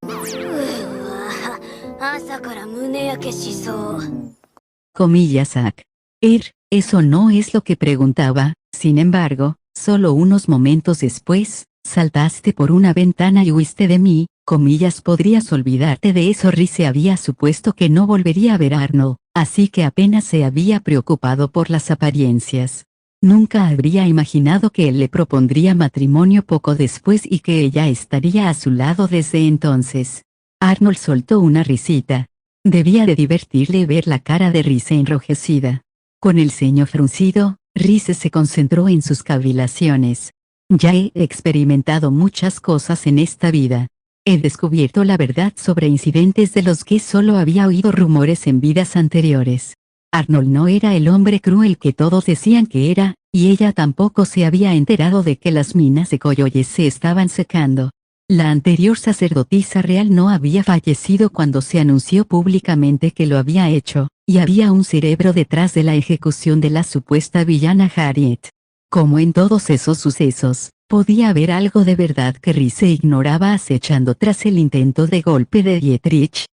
Comillas, Zack. Eso no es lo que preguntaba. Sin embargo, solo unos momentos después, saltaste por una ventana y huiste de mí. Comillas, podrías olvidarte de eso. Rice había supuesto que no volvería a ver a Arnold, así que apenas se había preocupado por las apariencias. Nunca habría imaginado que él le propondría matrimonio poco después y que ella estaría a su lado desde entonces. Arnold soltó una risita. Debía de divertirle ver la cara de Rize enrojecida. Con el ceño fruncido, Rize se concentró en sus cavilaciones. Ya he experimentado muchas cosas en esta vida. He descubierto la verdad sobre incidentes de los que solo había oído rumores en vidas anteriores. Arnold no era el hombre cruel que todos decían que era, y ella tampoco se había enterado de que las minas de Coyoles se estaban secando. La anterior sacerdotisa real no había fallecido cuando se anunció públicamente que lo había hecho, y había un cerebro detrás de la ejecución de la supuesta villana Harriet. Como en todos esos sucesos, podía haber algo de verdad que Rize ignoraba acechando tras el intento de golpe de Dietrich.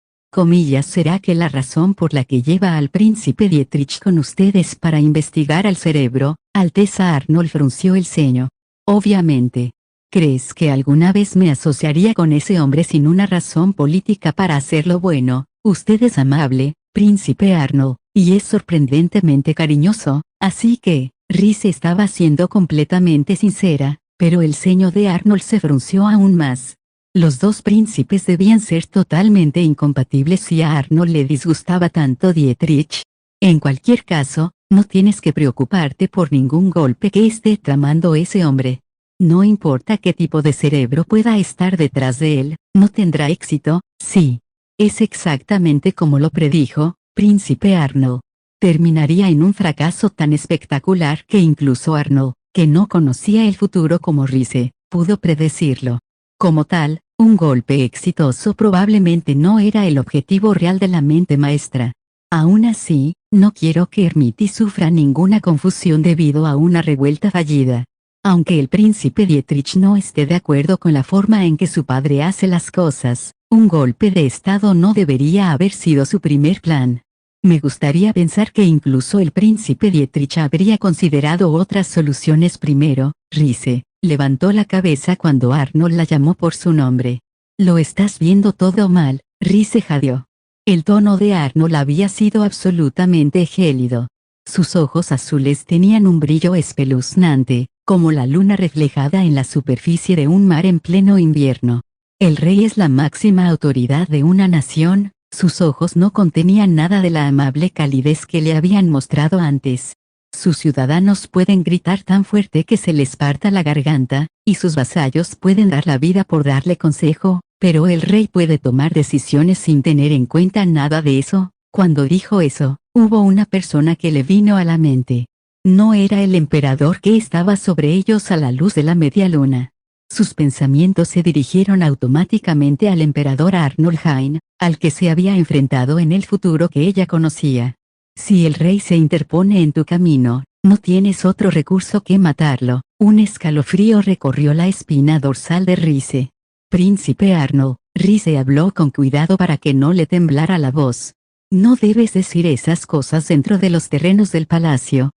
¿Será que la razón por la que lleva al príncipe Dietrich con ustedes para investigar al cerebro? Alteza. Arnold frunció el ceño. Obviamente. ¿Crees que alguna vez me asociaría con ese hombre sin una razón política para hacerlo bueno? Usted es amable, príncipe Arnold, y es sorprendentemente cariñoso, así que, Rize estaba siendo completamente sincera, pero el ceño de Arnold se frunció aún más. Los dos príncipes debían ser totalmente incompatibles si a Arnold le disgustaba tanto Dietrich. En cualquier caso, no tienes que preocuparte por ningún golpe que esté tramando ese hombre. No importa qué tipo de cerebro pueda estar detrás de él, no tendrá éxito. Sí. Es exactamente como lo predijo, príncipe Arnold. Terminaría en un fracaso tan espectacular que incluso Arnold, que no conocía el futuro como Rize, pudo predecirlo. Como tal, un golpe exitoso probablemente no era el objetivo real de la mente maestra. Aún así, no quiero que Hermione sufra ninguna confusión debido a una revuelta fallida. Aunque el príncipe Dietrich no esté de acuerdo con la forma en que su padre hace las cosas, un golpe de estado no debería haber sido su primer plan. Me gustaría pensar que incluso el príncipe Dietrich habría considerado otras soluciones primero. Rize levantó la cabeza cuando Arnold la llamó por su nombre. Lo estás viendo todo mal, Rize jadeó. El tono de Arnold había sido absolutamente gélido. Sus ojos azules tenían un brillo espeluznante, como la luna reflejada en la superficie de un mar en pleno invierno. El rey es la máxima autoridad de una nación. Sus ojos no contenían nada de la amable calidez que le habían mostrado antes. Sus ciudadanos pueden gritar tan fuerte que se les parta la garganta, y sus vasallos pueden dar la vida por darle consejo, pero el rey puede tomar decisiones sin tener en cuenta nada de eso. Cuando dijo eso, hubo una persona que le vino a la mente. No era el emperador que estaba sobre ellos a la luz de la media luna. Sus pensamientos se dirigieron automáticamente al emperador Arnold Hein, al que se había enfrentado en el futuro que ella conocía. Si el rey se interpone en tu camino, no tienes otro recurso que matarlo. Un escalofrío recorrió la espina dorsal de Rize. Príncipe Arnold, Rize habló con cuidado para que no le temblara la voz. No debes decir esas cosas dentro de los terrenos del palacio,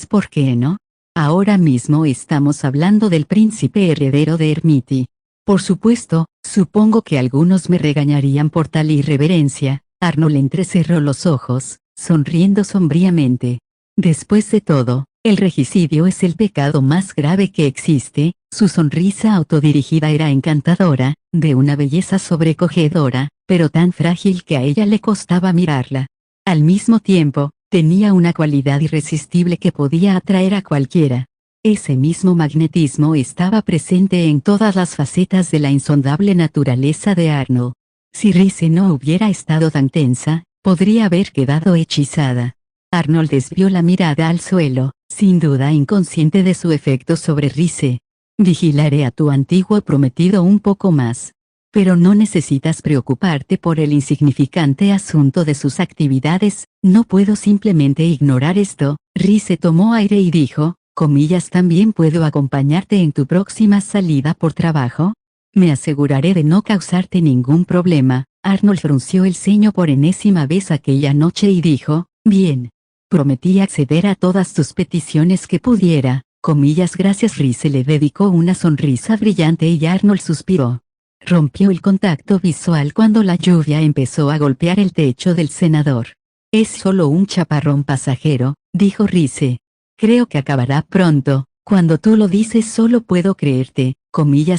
¿por qué no? Ahora mismo estamos hablando del príncipe heredero de Hermione. Por supuesto, supongo que algunos me regañarían por tal irreverencia. Arnold entrecerró los ojos, sonriendo sombríamente. Después de todo, el regicidio es el pecado más grave que existe. Su sonrisa autodirigida era encantadora, de una belleza sobrecogedora, pero tan frágil que a ella le costaba mirarla. Al mismo tiempo, tenía una cualidad irresistible que podía atraer a cualquiera. Ese mismo magnetismo estaba presente en todas las facetas de la insondable naturaleza de Arnold. Si Rize no hubiera estado tan tensa, podría haber quedado hechizada. Arnold desvió la mirada al suelo, sin duda inconsciente de su efecto sobre Rize. Vigilaré a tu antiguo prometido un poco más. Pero no necesitas preocuparte por el insignificante asunto de sus actividades. No puedo simplemente ignorar esto. Rize tomó aire y dijo, también puedo acompañarte en tu próxima salida por trabajo. Me aseguraré de no causarte ningún problema. Arnold frunció el ceño por enésima vez aquella noche y dijo, bien. Prometí acceder a todas tus peticiones que pudiera. Gracias. Rize le dedicó una sonrisa brillante y Arnold suspiró. Rompió el contacto visual cuando la lluvia empezó a golpear el techo del senador. Es solo un chaparrón pasajero, dijo Rize. Creo que acabará pronto. Cuando tú lo dices solo puedo creerte.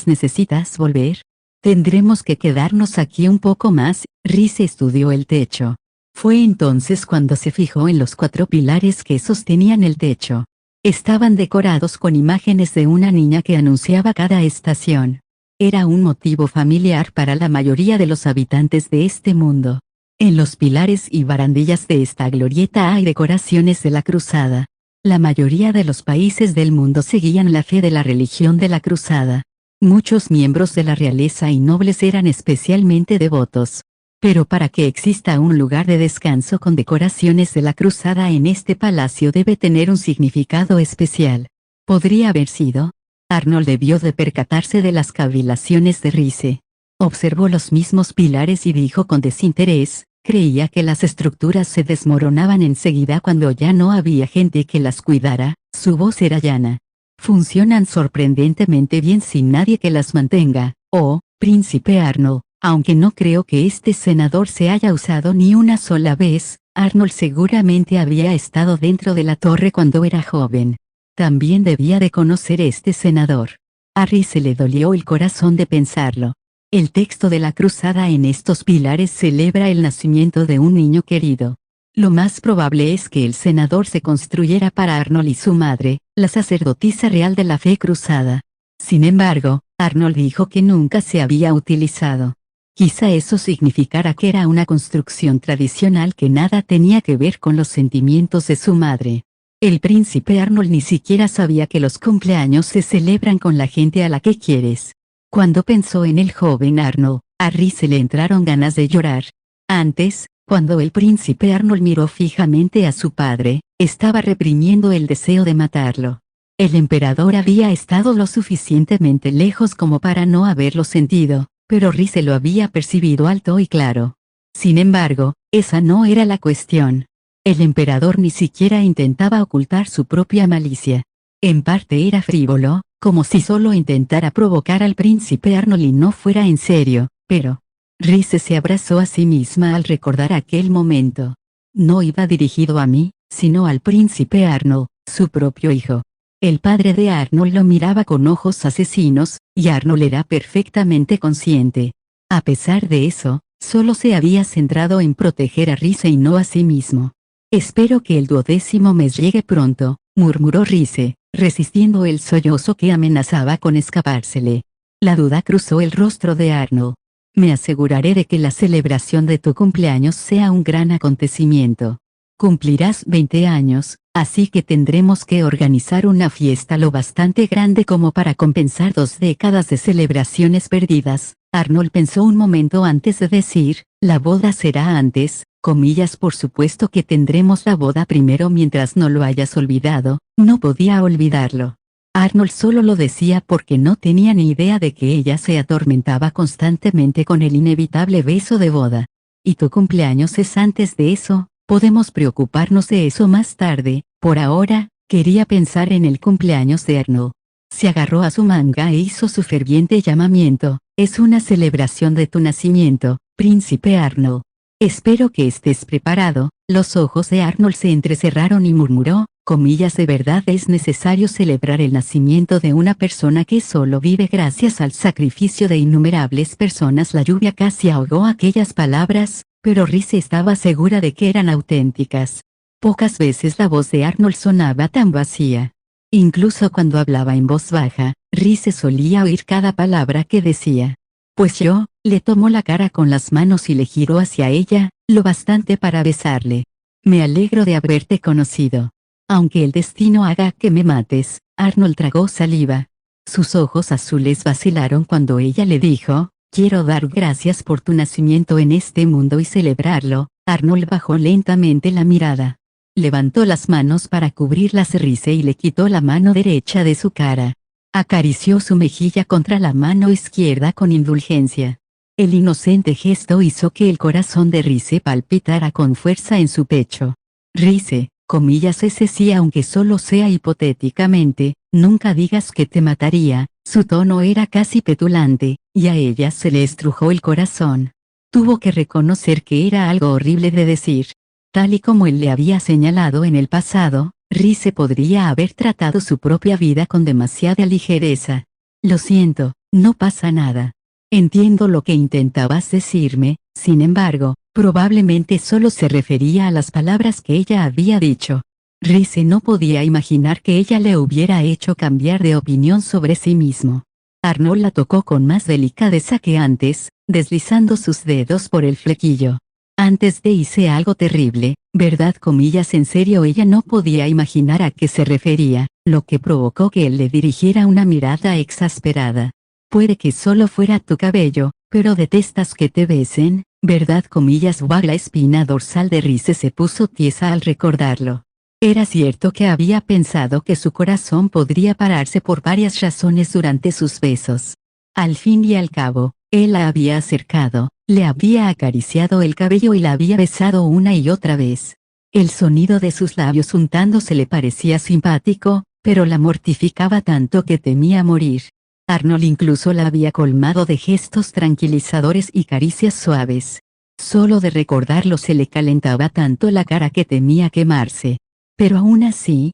¿Necesitas volver? Tendremos que quedarnos aquí un poco más. Rize estudió el techo. Fue entonces cuando se fijó en los 4 pilares que sostenían el techo. Estaban decorados con imágenes de una niña que anunciaba cada estación. Era un motivo familiar para la mayoría de los habitantes de este mundo. En los pilares y barandillas de esta glorieta hay decoraciones de la cruzada. La mayoría de los países del mundo seguían la fe de la religión de la cruzada. Muchos miembros de la realeza y nobles eran especialmente devotos. Pero para que exista un lugar de descanso con decoraciones de la cruzada en este palacio debe tener un significado especial. ¿Podría haber sido? Arnold debió de percatarse de las cavilaciones de Rize. Observó los mismos pilares y dijo con desinterés, creía que las estructuras se desmoronaban enseguida cuando ya no había gente que las cuidara. Su voz era llana. Funcionan sorprendentemente bien sin nadie que las mantenga. Oh, príncipe Arnold, aunque no creo que este senador se haya usado ni una sola vez, Arnold seguramente había estado dentro de la torre cuando era joven. También debía de conocer este senador. A Rize le dolió el corazón de pensarlo. El texto de la cruzada en estos pilares celebra el nacimiento de un niño querido. Lo más probable es que el senador se construyera para Arnold y su madre, la sacerdotisa real de la fe cruzada. Sin embargo, Arnold dijo que nunca se había utilizado. Quizá eso significara que era una construcción tradicional que nada tenía que ver con los sentimientos de su madre. El príncipe Arnold ni siquiera sabía que los cumpleaños se celebran con la gente a la que quieres. Cuando pensó en el joven Arnold, a Rize le entraron ganas de llorar. Antes, cuando el príncipe Arnold miró fijamente a su padre, estaba reprimiendo el deseo de matarlo. El emperador había estado lo suficientemente lejos como para no haberlo sentido, pero Rize lo había percibido alto y claro. Sin embargo, esa no era la cuestión. El emperador ni siquiera intentaba ocultar su propia malicia. En parte era frívolo, como si solo intentara provocar al príncipe Arnold y no fuera en serio, pero Rize se abrazó a sí misma al recordar aquel momento. No iba dirigido a mí, sino al príncipe Arnold, su propio hijo. El padre de Arnold lo miraba con ojos asesinos, y Arnold era perfectamente consciente. A pesar de eso, solo se había centrado en proteger a Rize y no a sí mismo. Espero que el 12º mes llegue pronto, murmuró Rize, resistiendo el sollozo que amenazaba con escapársele. La duda cruzó el rostro de Arnold. Me aseguraré de que la celebración de tu cumpleaños sea un gran acontecimiento. Cumplirás 20 años, así que tendremos que organizar una fiesta lo bastante grande como para compensar 2 décadas de celebraciones perdidas. Arnold pensó un momento antes de decir, la boda será antes, comillas, por supuesto que tendremos la boda primero mientras no lo hayas olvidado. No podía olvidarlo. Arnold solo lo decía porque no tenía ni idea de que ella se atormentaba constantemente con el inevitable beso de boda. ¿Y tu cumpleaños es antes de eso? Podemos preocuparnos de eso más tarde. Por ahora, quería pensar en el cumpleaños de Arnold. Se agarró a su manga e hizo su ferviente llamamiento. Es una celebración de tu nacimiento, príncipe Arnold. Espero que estés preparado. Los ojos de Arnold se entrecerraron y murmuró, comillas, de verdad es necesario celebrar el nacimiento de una persona que solo vive gracias al sacrificio de innumerables personas. La lluvia casi ahogó aquellas palabras, pero Rize estaba segura de que eran auténticas. Pocas veces la voz de Arnold sonaba tan vacía. Incluso cuando hablaba en voz baja, Rize solía oír cada palabra que decía. Pues yo, le tomó la cara con las manos y le giró hacia ella, lo bastante para besarle. Me alegro de haberte conocido. Aunque el destino haga que me mates, Arnold tragó saliva. Sus ojos azules vacilaron cuando ella le dijo, quiero dar gracias por tu nacimiento en este mundo y celebrarlo. Arnold bajó lentamente la mirada. Levantó las manos para cubrir la Rize y le quitó la mano derecha de su cara. Acarició su mejilla contra la mano izquierda con indulgencia. El inocente gesto hizo que el corazón de Rize palpitara con fuerza en su pecho. Rize, comillas, ese sí, aunque solo sea hipotéticamente, nunca digas que te mataría. Su tono era casi petulante, y a ella se le estrujó el corazón. Tuvo que reconocer que era algo horrible de decir. Tal y como él le había señalado en el pasado, Rize podría haber tratado su propia vida con demasiada ligereza. Lo siento, no pasa nada. Entiendo lo que intentabas decirme, sin embargo, probablemente solo se refería a las palabras que ella había dicho. Rize no podía imaginar que ella le hubiera hecho cambiar de opinión sobre sí mismo. Arnold la tocó con más delicadeza que antes, deslizando sus dedos por el flequillo. Antes de hice algo terrible, ¿verdad? Comillas en serio, ella no podía imaginar a qué se refería, lo que provocó que él le dirigiera una mirada exasperada. Puede que solo fuera tu cabello, pero detestas que te besen, ¿verdad? Comillas. La espina dorsal de Rize se puso tiesa al recordarlo. Era cierto que había pensado que su corazón podría pararse por varias razones durante sus besos. Al fin y al cabo, él la había acercado, le había acariciado el cabello y la había besado una y otra vez. El sonido de sus labios untándose le parecía simpático, pero la mortificaba tanto que temía morir. Arnold incluso la había colmado de gestos tranquilizadores y caricias suaves. Solo de recordarlo se le calentaba tanto la cara que temía quemarse. Pero aún así,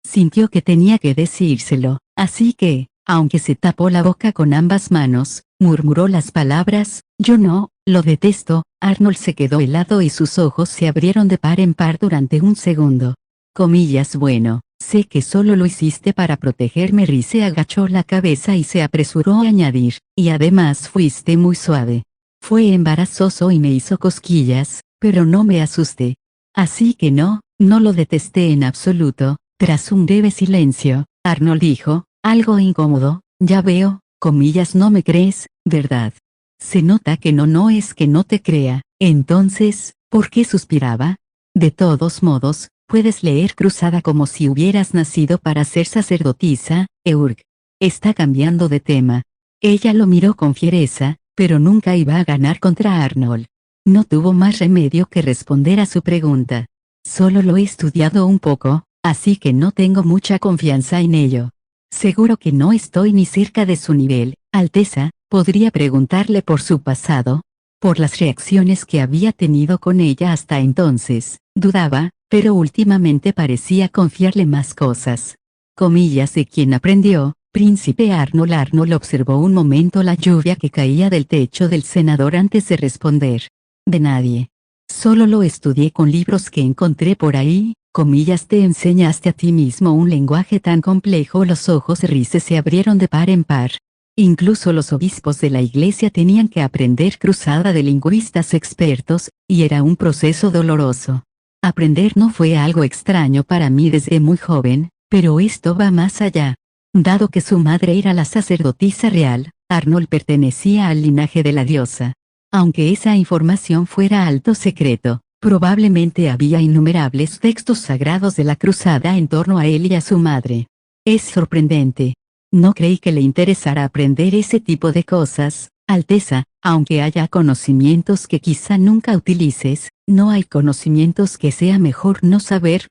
sintió que tenía que decírselo, así que, aunque se tapó la boca con ambas manos, murmuró las palabras, yo no, lo detesto. Arnold se quedó helado y sus ojos se abrieron de par en par durante un segundo. Comillas. Bueno, sé que solo lo hiciste para protegerme. Rize agachó la cabeza y se apresuró a añadir, y además fuiste muy suave. Fue embarazoso y me hizo cosquillas, pero no me asusté. Así que no lo detesté en absoluto. Tras un breve silencio, Arnold dijo, algo incómodo, ya veo, comillas. No me crees, ¿verdad? Se nota que no es que no te crea. Entonces, ¿por qué suspiraba? De todos modos, puedes leer Cruzada como si hubieras nacido para ser sacerdotisa, Eurg. Está cambiando de tema. Ella lo miró con fiereza, pero nunca iba a ganar contra Arnold. No tuvo más remedio que responder a su pregunta. Solo lo he estudiado un poco, así que no tengo mucha confianza en ello. Seguro que no estoy ni cerca de su nivel, Alteza. Podría preguntarle por su pasado, por las reacciones que había tenido con ella hasta entonces. Dudaba, pero últimamente parecía confiarle más cosas. Comillas. De quien aprendió, príncipe Arnold. Arnold observó un momento la lluvia que caía del techo del senador antes de responder. De nadie. Solo lo estudié con libros que encontré por ahí. Comillas. Te enseñaste a ti mismo un lenguaje tan complejo. Los ojos de Rize se abrieron de par en par. Incluso los obispos de la iglesia tenían que aprender Cruzada de lingüistas expertos, y era un proceso doloroso. Aprender no fue algo extraño para mí desde muy joven, pero esto va más allá. Dado que su madre era la sacerdotisa real, Arnold pertenecía al linaje de la diosa. Aunque esa información fuera alto secreto, probablemente había innumerables textos sagrados de la cruzada en torno a él y a su madre. Es sorprendente. No creí que le interesara aprender ese tipo de cosas, Alteza, aunque haya conocimientos que quizá nunca utilices, no hay conocimientos que sea mejor no saber.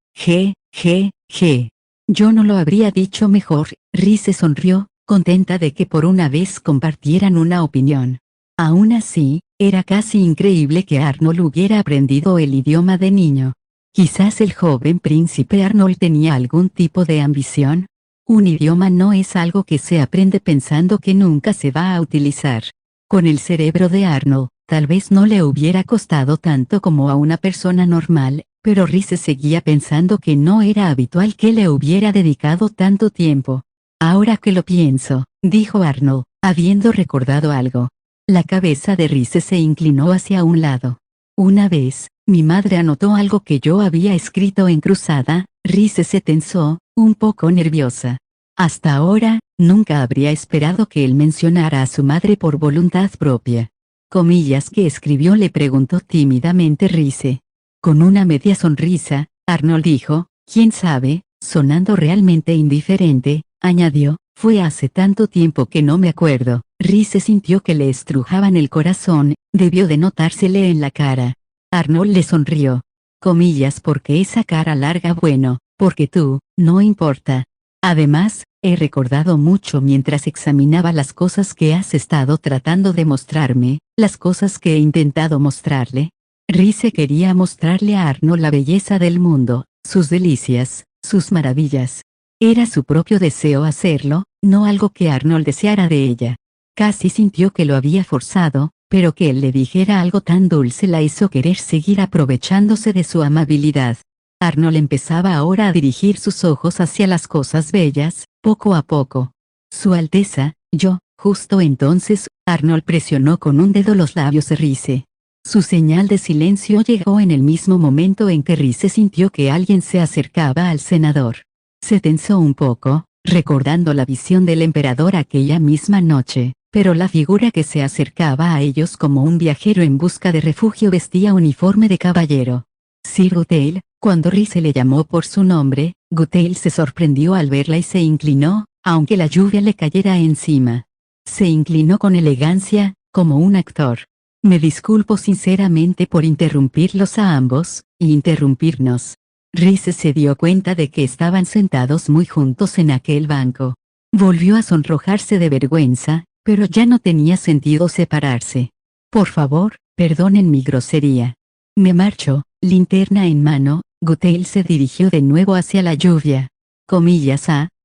Yo no lo habría dicho mejor. Rize sonrió, contenta de que por una vez compartieran una opinión. Aún así, era casi increíble que Arnold hubiera aprendido el idioma de niño. Quizás el joven príncipe Arnold tenía algún tipo de ambición. Un idioma no es algo que se aprende pensando que nunca se va a utilizar. Con el cerebro de Arnold, tal vez no le hubiera costado tanto como a una persona normal, pero Rize seguía pensando que no era habitual que le hubiera dedicado tanto tiempo. Ahora que lo pienso, dijo Arnold, habiendo recordado algo. La cabeza de Rize se inclinó hacia un lado. Una vez, mi madre anotó algo que yo había escrito en Cruzada. Rize se tensó, un poco nerviosa. Hasta ahora, nunca habría esperado que él mencionara a su madre por voluntad propia. Comillas. ¿Qué escribió? Le preguntó tímidamente Rize. Con una media sonrisa, Arnold dijo, ¿quién sabe? Sonando realmente indiferente, añadió, fue hace tanto tiempo que no me acuerdo. Rize sintió que le estrujaban el corazón, debió de notársele en la cara. Arnold le sonrió. Comillas. Porque esa cara larga. Bueno, porque tú, no importa. Además, he recordado mucho mientras examinaba las cosas que has estado tratando de mostrarme, las cosas que he intentado mostrarle. Rize quería mostrarle a Arnold la belleza del mundo, sus delicias, sus maravillas. Era su propio deseo hacerlo, no algo que Arnold deseara de ella. Casi sintió que lo había forzado, pero que él le dijera algo tan dulce la hizo querer seguir aprovechándose de su amabilidad. Arnold empezaba ahora a dirigir sus ojos hacia las cosas bellas, poco a poco. Su Alteza, yo. Justo entonces, Arnold presionó con un dedo los labios de Rhys. Su señal de silencio llegó en el mismo momento en que Rhys sintió que alguien se acercaba al senador. Se tensó un poco, recordando la visión del emperador aquella misma noche, pero la figura que se acercaba a ellos como un viajero en busca de refugio vestía uniforme de caballero. Sir Goodale. Cuando Rhys le llamó por su nombre, Goodale se sorprendió al verla y se inclinó, aunque la lluvia le cayera encima. Se inclinó con elegancia, como un actor. Me disculpo sinceramente por interrumpirlos a ambos, y interrumpirnos. Rhys se dio cuenta de que estaban sentados muy juntos en aquel banco. Volvió a sonrojarse de vergüenza, pero ya no tenía sentido separarse. Por favor, perdonen mi grosería. Me marcho. Linterna en mano, Goodale se dirigió de nuevo hacia la lluvia.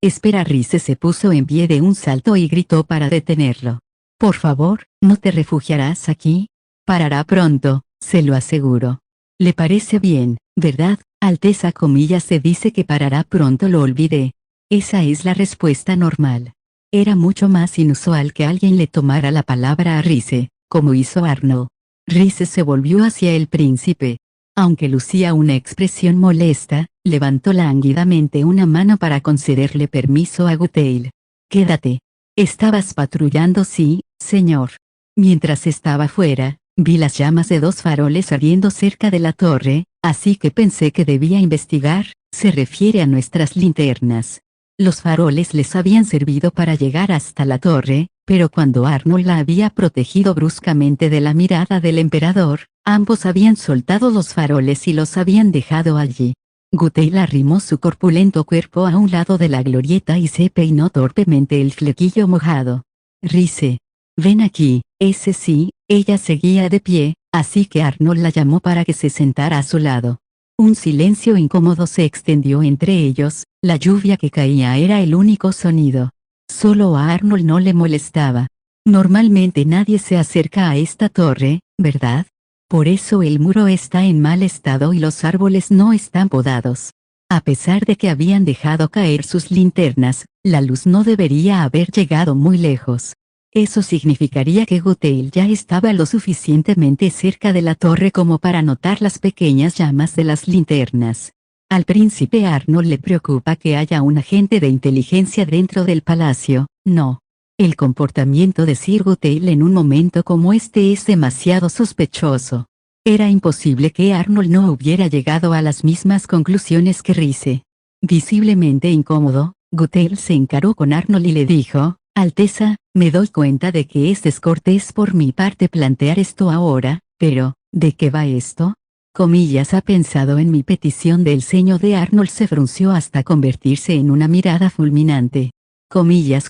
Espera. Rhys se puso en pie de un salto y gritó para detenerlo. Por favor, ¿no te refugiarás aquí? Parará pronto, se lo aseguro. Le parece bien, ¿verdad, Alteza? Se dice que parará pronto, lo olvidé. Esa es la respuesta normal. Era mucho más inusual que alguien le tomara la palabra a Rhys, como hizo Arnold. Rhys se volvió hacia el príncipe. Aunque lucía una expresión molesta, levantó lánguidamente una mano para concederle permiso a Goodale. Quédate. Estabas patrullando, sí, señor. Mientras estaba fuera, vi las llamas de 2 faroles ardiendo cerca de la torre, así que pensé que debía investigar. Se refiere a nuestras linternas. Los faroles les habían servido para llegar hasta la torre, pero cuando Arnold la había protegido bruscamente de la mirada del emperador, ambos habían soltado los faroles y los habían dejado allí. Goodale arrimó su corpulento cuerpo a un lado de la glorieta y se peinó torpemente el flequillo mojado. Rhys, ven aquí. Ese sí, ella seguía de pie, así que Arnold la llamó para que se sentara a su lado. Un silencio incómodo se extendió entre ellos, la lluvia que caía era el único sonido. Solo a Arnold no le molestaba. Normalmente nadie se acerca a esta torre, ¿verdad? Por eso el muro está en mal estado y los árboles no están podados. A pesar de que habían dejado caer sus linternas, la luz no debería haber llegado muy lejos. Eso significaría que Goodale ya estaba lo suficientemente cerca de la torre como para notar las pequeñas llamas de las linternas. Al príncipe Arnold le preocupa que haya un agente de inteligencia dentro del palacio, no. El comportamiento de Sir Goodale en un momento como este es demasiado sospechoso. Era imposible que Arnold no hubiera llegado a las mismas conclusiones que Rhys. Visiblemente incómodo, Goodale se encaró con Arnold y le dijo, Alteza, me doy cuenta de que es descortés por mi parte plantear esto ahora, pero, ¿de qué va esto? ¿Ha pensado en mi petición? Del ceño de Arnold se frunció hasta convertirse en una mirada fulminante.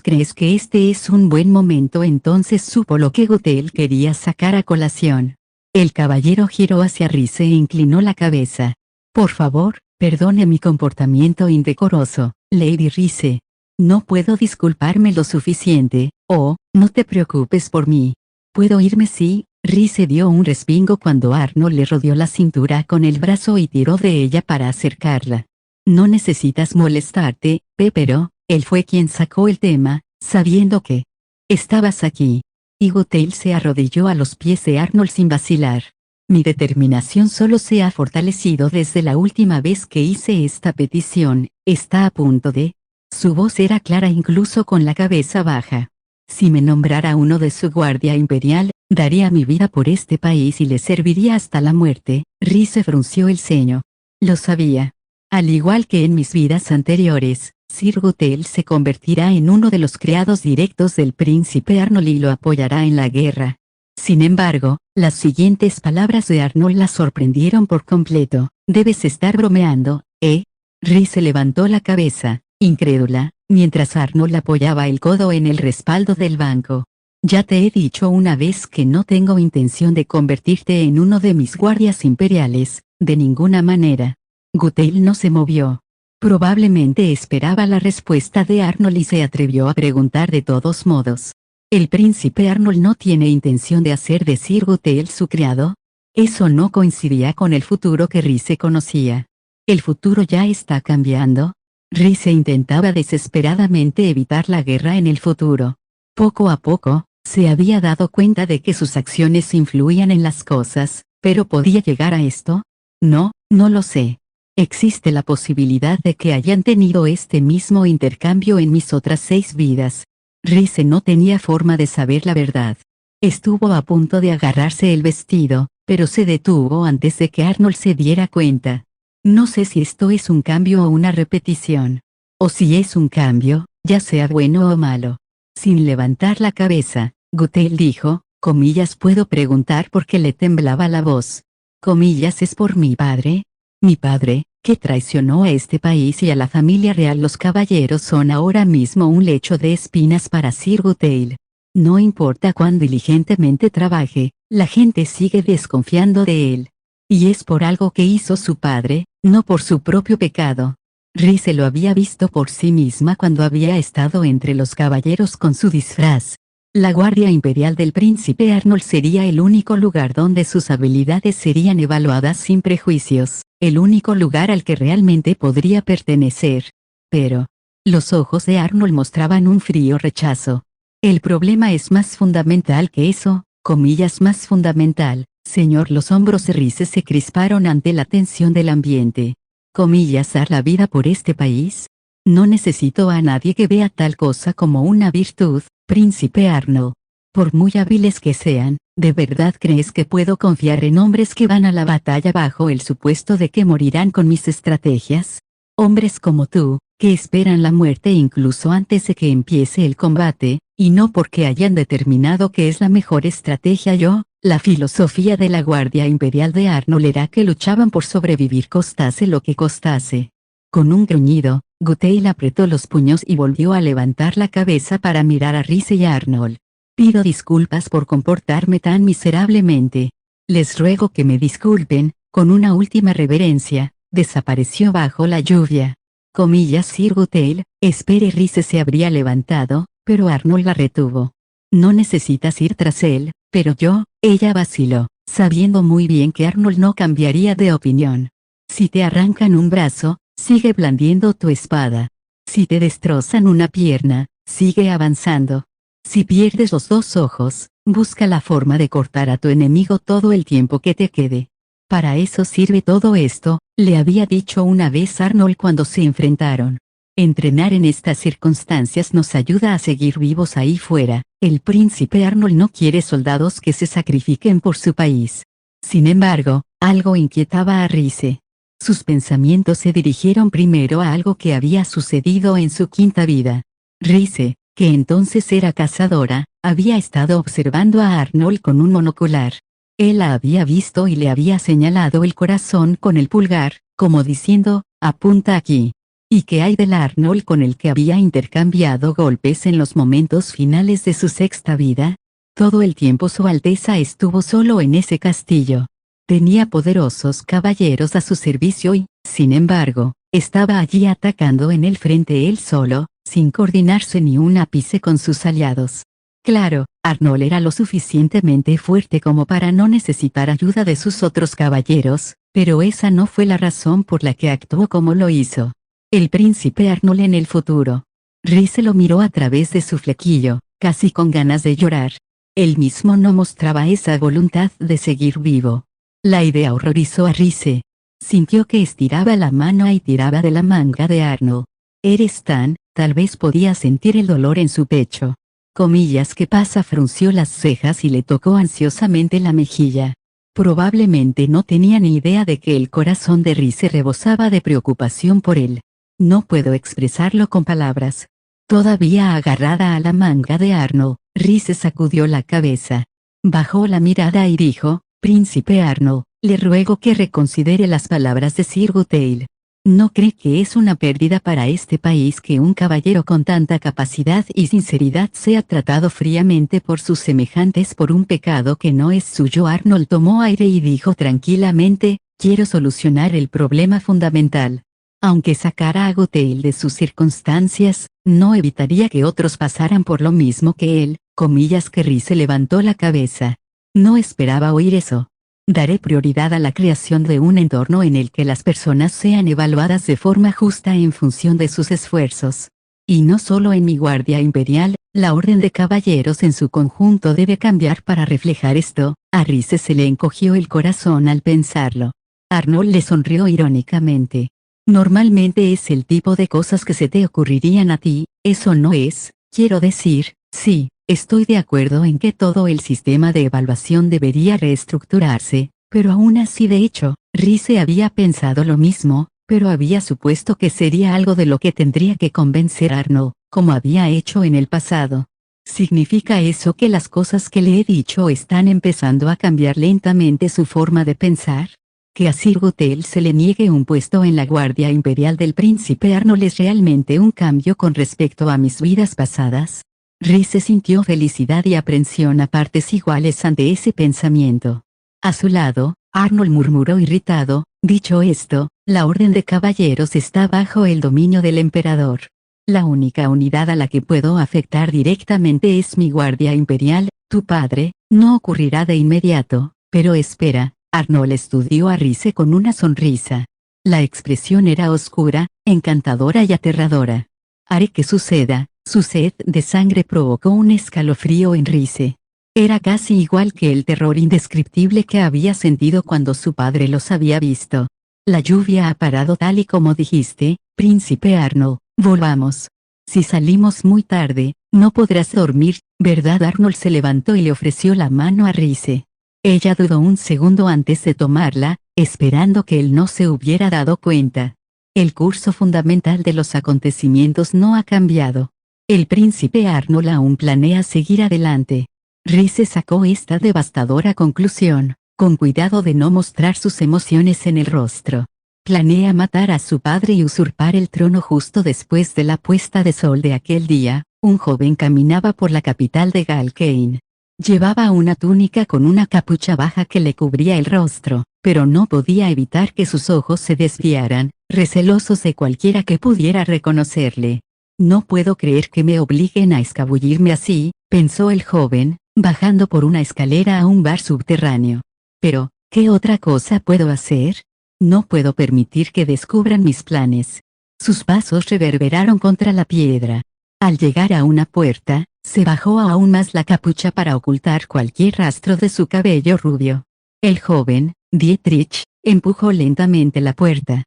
¿Crees que este es un buen momento? Entonces supo lo que Goodale quería sacar a colación. El caballero giró hacia Rhys e inclinó la cabeza. Por favor, perdone mi comportamiento indecoroso, Lady Rhys. No puedo disculparme lo suficiente. Oh, no te preocupes por mí. ¿Puedo irme? Sí. Rhys dio un respingo cuando Arnold le rodeó la cintura con el brazo y tiró de ella para acercarla. No necesitas molestarte, pero él fue quien sacó el tema, sabiendo que estabas aquí. Y Goodale se arrodilló a los pies de Arnold sin vacilar. Mi determinación solo se ha fortalecido desde la última vez que hice esta petición. Está a punto de... Su voz era clara incluso con la cabeza baja. Si me nombrara uno de su guardia imperial, daría mi vida por este país y le serviría hasta la muerte. Rhys frunció el ceño. Lo sabía. Al igual que en mis vidas anteriores, Sir Goodale se convertirá en uno de los criados directos del príncipe Arnold y lo apoyará en la guerra. Sin embargo, las siguientes palabras de Arnold la sorprendieron por completo. Debes estar bromeando, ¿eh? Rhys levantó la cabeza, incrédula, mientras Arnold apoyaba el codo en el respaldo del banco. Ya te he dicho una vez que no tengo intención de convertirte en uno de mis guardias imperiales, de ninguna manera. Goodale no se movió. Probablemente esperaba la respuesta de Arnold y se atrevió a preguntar de todos modos. ¿El príncipe Arnold no tiene intención de hacer de Sir Gothel su criado? Eso no coincidía con el futuro que Rhys conocía. ¿El futuro ya está cambiando? Rhys intentaba desesperadamente evitar la guerra en el futuro. Poco a poco, se había dado cuenta de que sus acciones influían en las cosas, pero ¿podía llegar a esto? No, no lo sé. Existe la posibilidad de que hayan tenido este mismo intercambio en mis otras 6 vidas. Rhys no tenía forma de saber la verdad. Estuvo a punto de agarrarse el vestido, pero se detuvo antes de que Arnold se diera cuenta. No sé si esto es un cambio o una repetición. O si es un cambio, ya sea bueno o malo. Sin levantar la cabeza, Gothel dijo, comillas, puedo preguntar por qué le temblaba la voz. Comillas, es por mi padre. Mi padre, que traicionó a este país y a la familia real. Los caballeros son ahora mismo un lecho de espinas para Sir Gothel. No importa cuán diligentemente trabaje, la gente sigue desconfiando de él. Y es por algo que hizo su padre, no por su propio pecado. Rhys lo había visto por sí misma cuando había estado entre los caballeros con su disfraz. La Guardia Imperial del Príncipe Arnold sería el único lugar donde sus habilidades serían evaluadas sin prejuicios, el único lugar al que realmente podría pertenecer. Pero, los ojos de Arnold mostraban un frío rechazo. El problema es más fundamental que eso, comillas, más fundamental, señor. Los hombros de Rhys se crisparon ante la tensión del ambiente. Comillas, dar la vida por este país. No necesito a nadie que vea tal cosa como una virtud, príncipe Arnold. Por muy hábiles que sean, ¿de verdad crees que puedo confiar en hombres que van a la batalla bajo el supuesto de que morirán con mis estrategias? Hombres como tú, que esperan la muerte incluso antes de que empiece el combate, y no porque hayan determinado que es la mejor estrategia. La filosofía de la Guardia Imperial de Arnold era que luchaban por sobrevivir costase lo que costase. Con un gruñido, Gothel apretó los puños y volvió a levantar la cabeza para mirar a Rhys y a Arnold. Pido disculpas por comportarme tan miserablemente. Les ruego que me disculpen. Con una última reverencia, desapareció bajo la lluvia. Comillas, Sir Gothel, espere. Rhys se habría levantado, pero Arnold la retuvo. No necesitas ir tras él, pero ella vaciló, sabiendo muy bien que Arnold no cambiaría de opinión. Si te arrancan un brazo, sigue blandiendo tu espada. Si te destrozan una pierna, sigue avanzando. Si pierdes los 2 ojos, busca la forma de cortar a tu enemigo todo el tiempo que te quede. Para eso sirve todo esto, le había dicho una vez Arnold cuando se enfrentaron. Entrenar en estas circunstancias nos ayuda a seguir vivos ahí fuera. El príncipe Arnold no quiere soldados que se sacrifiquen por su país. Sin embargo, algo inquietaba a Rhys. Sus pensamientos se dirigieron primero a algo que había sucedido en su 5ª vida. Rhys, que entonces era cazadora, había estado observando a Arnold con un monocular. Él la había visto y le había señalado el corazón con el pulgar, como diciendo, apunta aquí. ¿Y qué hay del Arnold con el que había intercambiado golpes en los momentos finales de su 6ª vida? Todo el tiempo Su Alteza estuvo solo en ese castillo. Tenía poderosos caballeros a su servicio y, sin embargo, estaba allí atacando en el frente él solo, sin coordinarse ni un ápice con sus aliados. Claro, Arnold era lo suficientemente fuerte como para no necesitar ayuda de sus otros caballeros, pero esa no fue la razón por la que actuó como lo hizo. El príncipe Arnold en el futuro. Rhys lo miró a través de su flequillo, casi con ganas de llorar. Él mismo no mostraba esa voluntad de seguir vivo. La idea horrorizó a Rhys. Sintió que estiraba la mano y tiraba de la manga de Arnold. Eres tal vez podía sentir el dolor en su pecho. Comillas, ¿qué pasa? Frunció las cejas y le tocó ansiosamente la mejilla. Probablemente no tenía ni idea de que el corazón de Rhys rebosaba de preocupación por él. No puedo expresarlo con palabras. Todavía agarrada a la manga de Arnold, Rhys sacudió la cabeza. Bajó la mirada y dijo, Príncipe Arnold, le ruego que reconsidere las palabras de Sir Gothel. ¿No cree que es una pérdida para este país que un caballero con tanta capacidad y sinceridad sea tratado fríamente por sus semejantes por un pecado que no es suyo? Arnold tomó aire y dijo tranquilamente, quiero solucionar el problema fundamental. Aunque sacara a Gothel de sus circunstancias, no evitaría que otros pasaran por lo mismo que él. Comillas que Rize levantó la cabeza. No esperaba oír eso. Daré prioridad a la creación de un entorno en el que las personas sean evaluadas de forma justa en función de sus esfuerzos. Y no solo en mi guardia imperial, la orden de caballeros en su conjunto debe cambiar para reflejar esto. A Rize se le encogió el corazón al pensarlo. Arnold le sonrió irónicamente. Normalmente es el tipo de cosas que se te ocurrirían a ti, eso no es, quiero decir, sí, estoy de acuerdo en que todo el sistema de evaluación debería reestructurarse, pero aún así de hecho, Rize había pensado lo mismo, pero había supuesto que sería algo de lo que tendría que convencer a Arnold, como había hecho en el pasado. ¿Significa eso que las cosas que le he dicho están empezando a cambiar lentamente su forma de pensar? ¿Que a Sir Gutel se le niegue un puesto en la Guardia Imperial del Príncipe Arnold es realmente un cambio con respecto a mis vidas pasadas? Rize sintió felicidad y aprensión a partes iguales ante ese pensamiento. A su lado, Arnold murmuró irritado, dicho esto, la Orden de Caballeros está bajo el dominio del Emperador. La única unidad a la que puedo afectar directamente es mi Guardia Imperial, tu padre, no ocurrirá de inmediato, pero espera. Arnold estudió a Rize con una sonrisa. La expresión era oscura, encantadora y aterradora. Haré que suceda. Su sed de sangre provocó un escalofrío en Rize. Era casi igual que el terror indescriptible que había sentido cuando su padre los había visto. La lluvia ha parado tal y como dijiste, Príncipe Arnold, volvamos. Si salimos muy tarde, no podrás dormir, ¿verdad? Arnold se levantó y le ofreció la mano a Rize. Ella dudó un segundo antes de tomarla, esperando que él no se hubiera dado cuenta. El curso fundamental de los acontecimientos no ha cambiado. El príncipe Arnold aún planea seguir adelante. Rize sacó esta devastadora conclusión, con cuidado de no mostrar sus emociones en el rostro. Planea matar a su padre y usurpar el trono justo después de la puesta de sol de aquel día. Un joven caminaba por la capital de Galkane. Llevaba una túnica con una capucha baja que le cubría el rostro, pero no podía evitar que sus ojos se desviaran, recelosos de cualquiera que pudiera reconocerle. No puedo creer que me obliguen a escabullirme así, pensó el joven, bajando por una escalera a un bar subterráneo. Pero, ¿qué otra cosa puedo hacer? No puedo permitir que descubran mis planes. Sus pasos reverberaron contra la piedra. Al llegar a una puerta, se bajó aún más la capucha para ocultar cualquier rastro de su cabello rubio. El joven, Dietrich, empujó lentamente la puerta.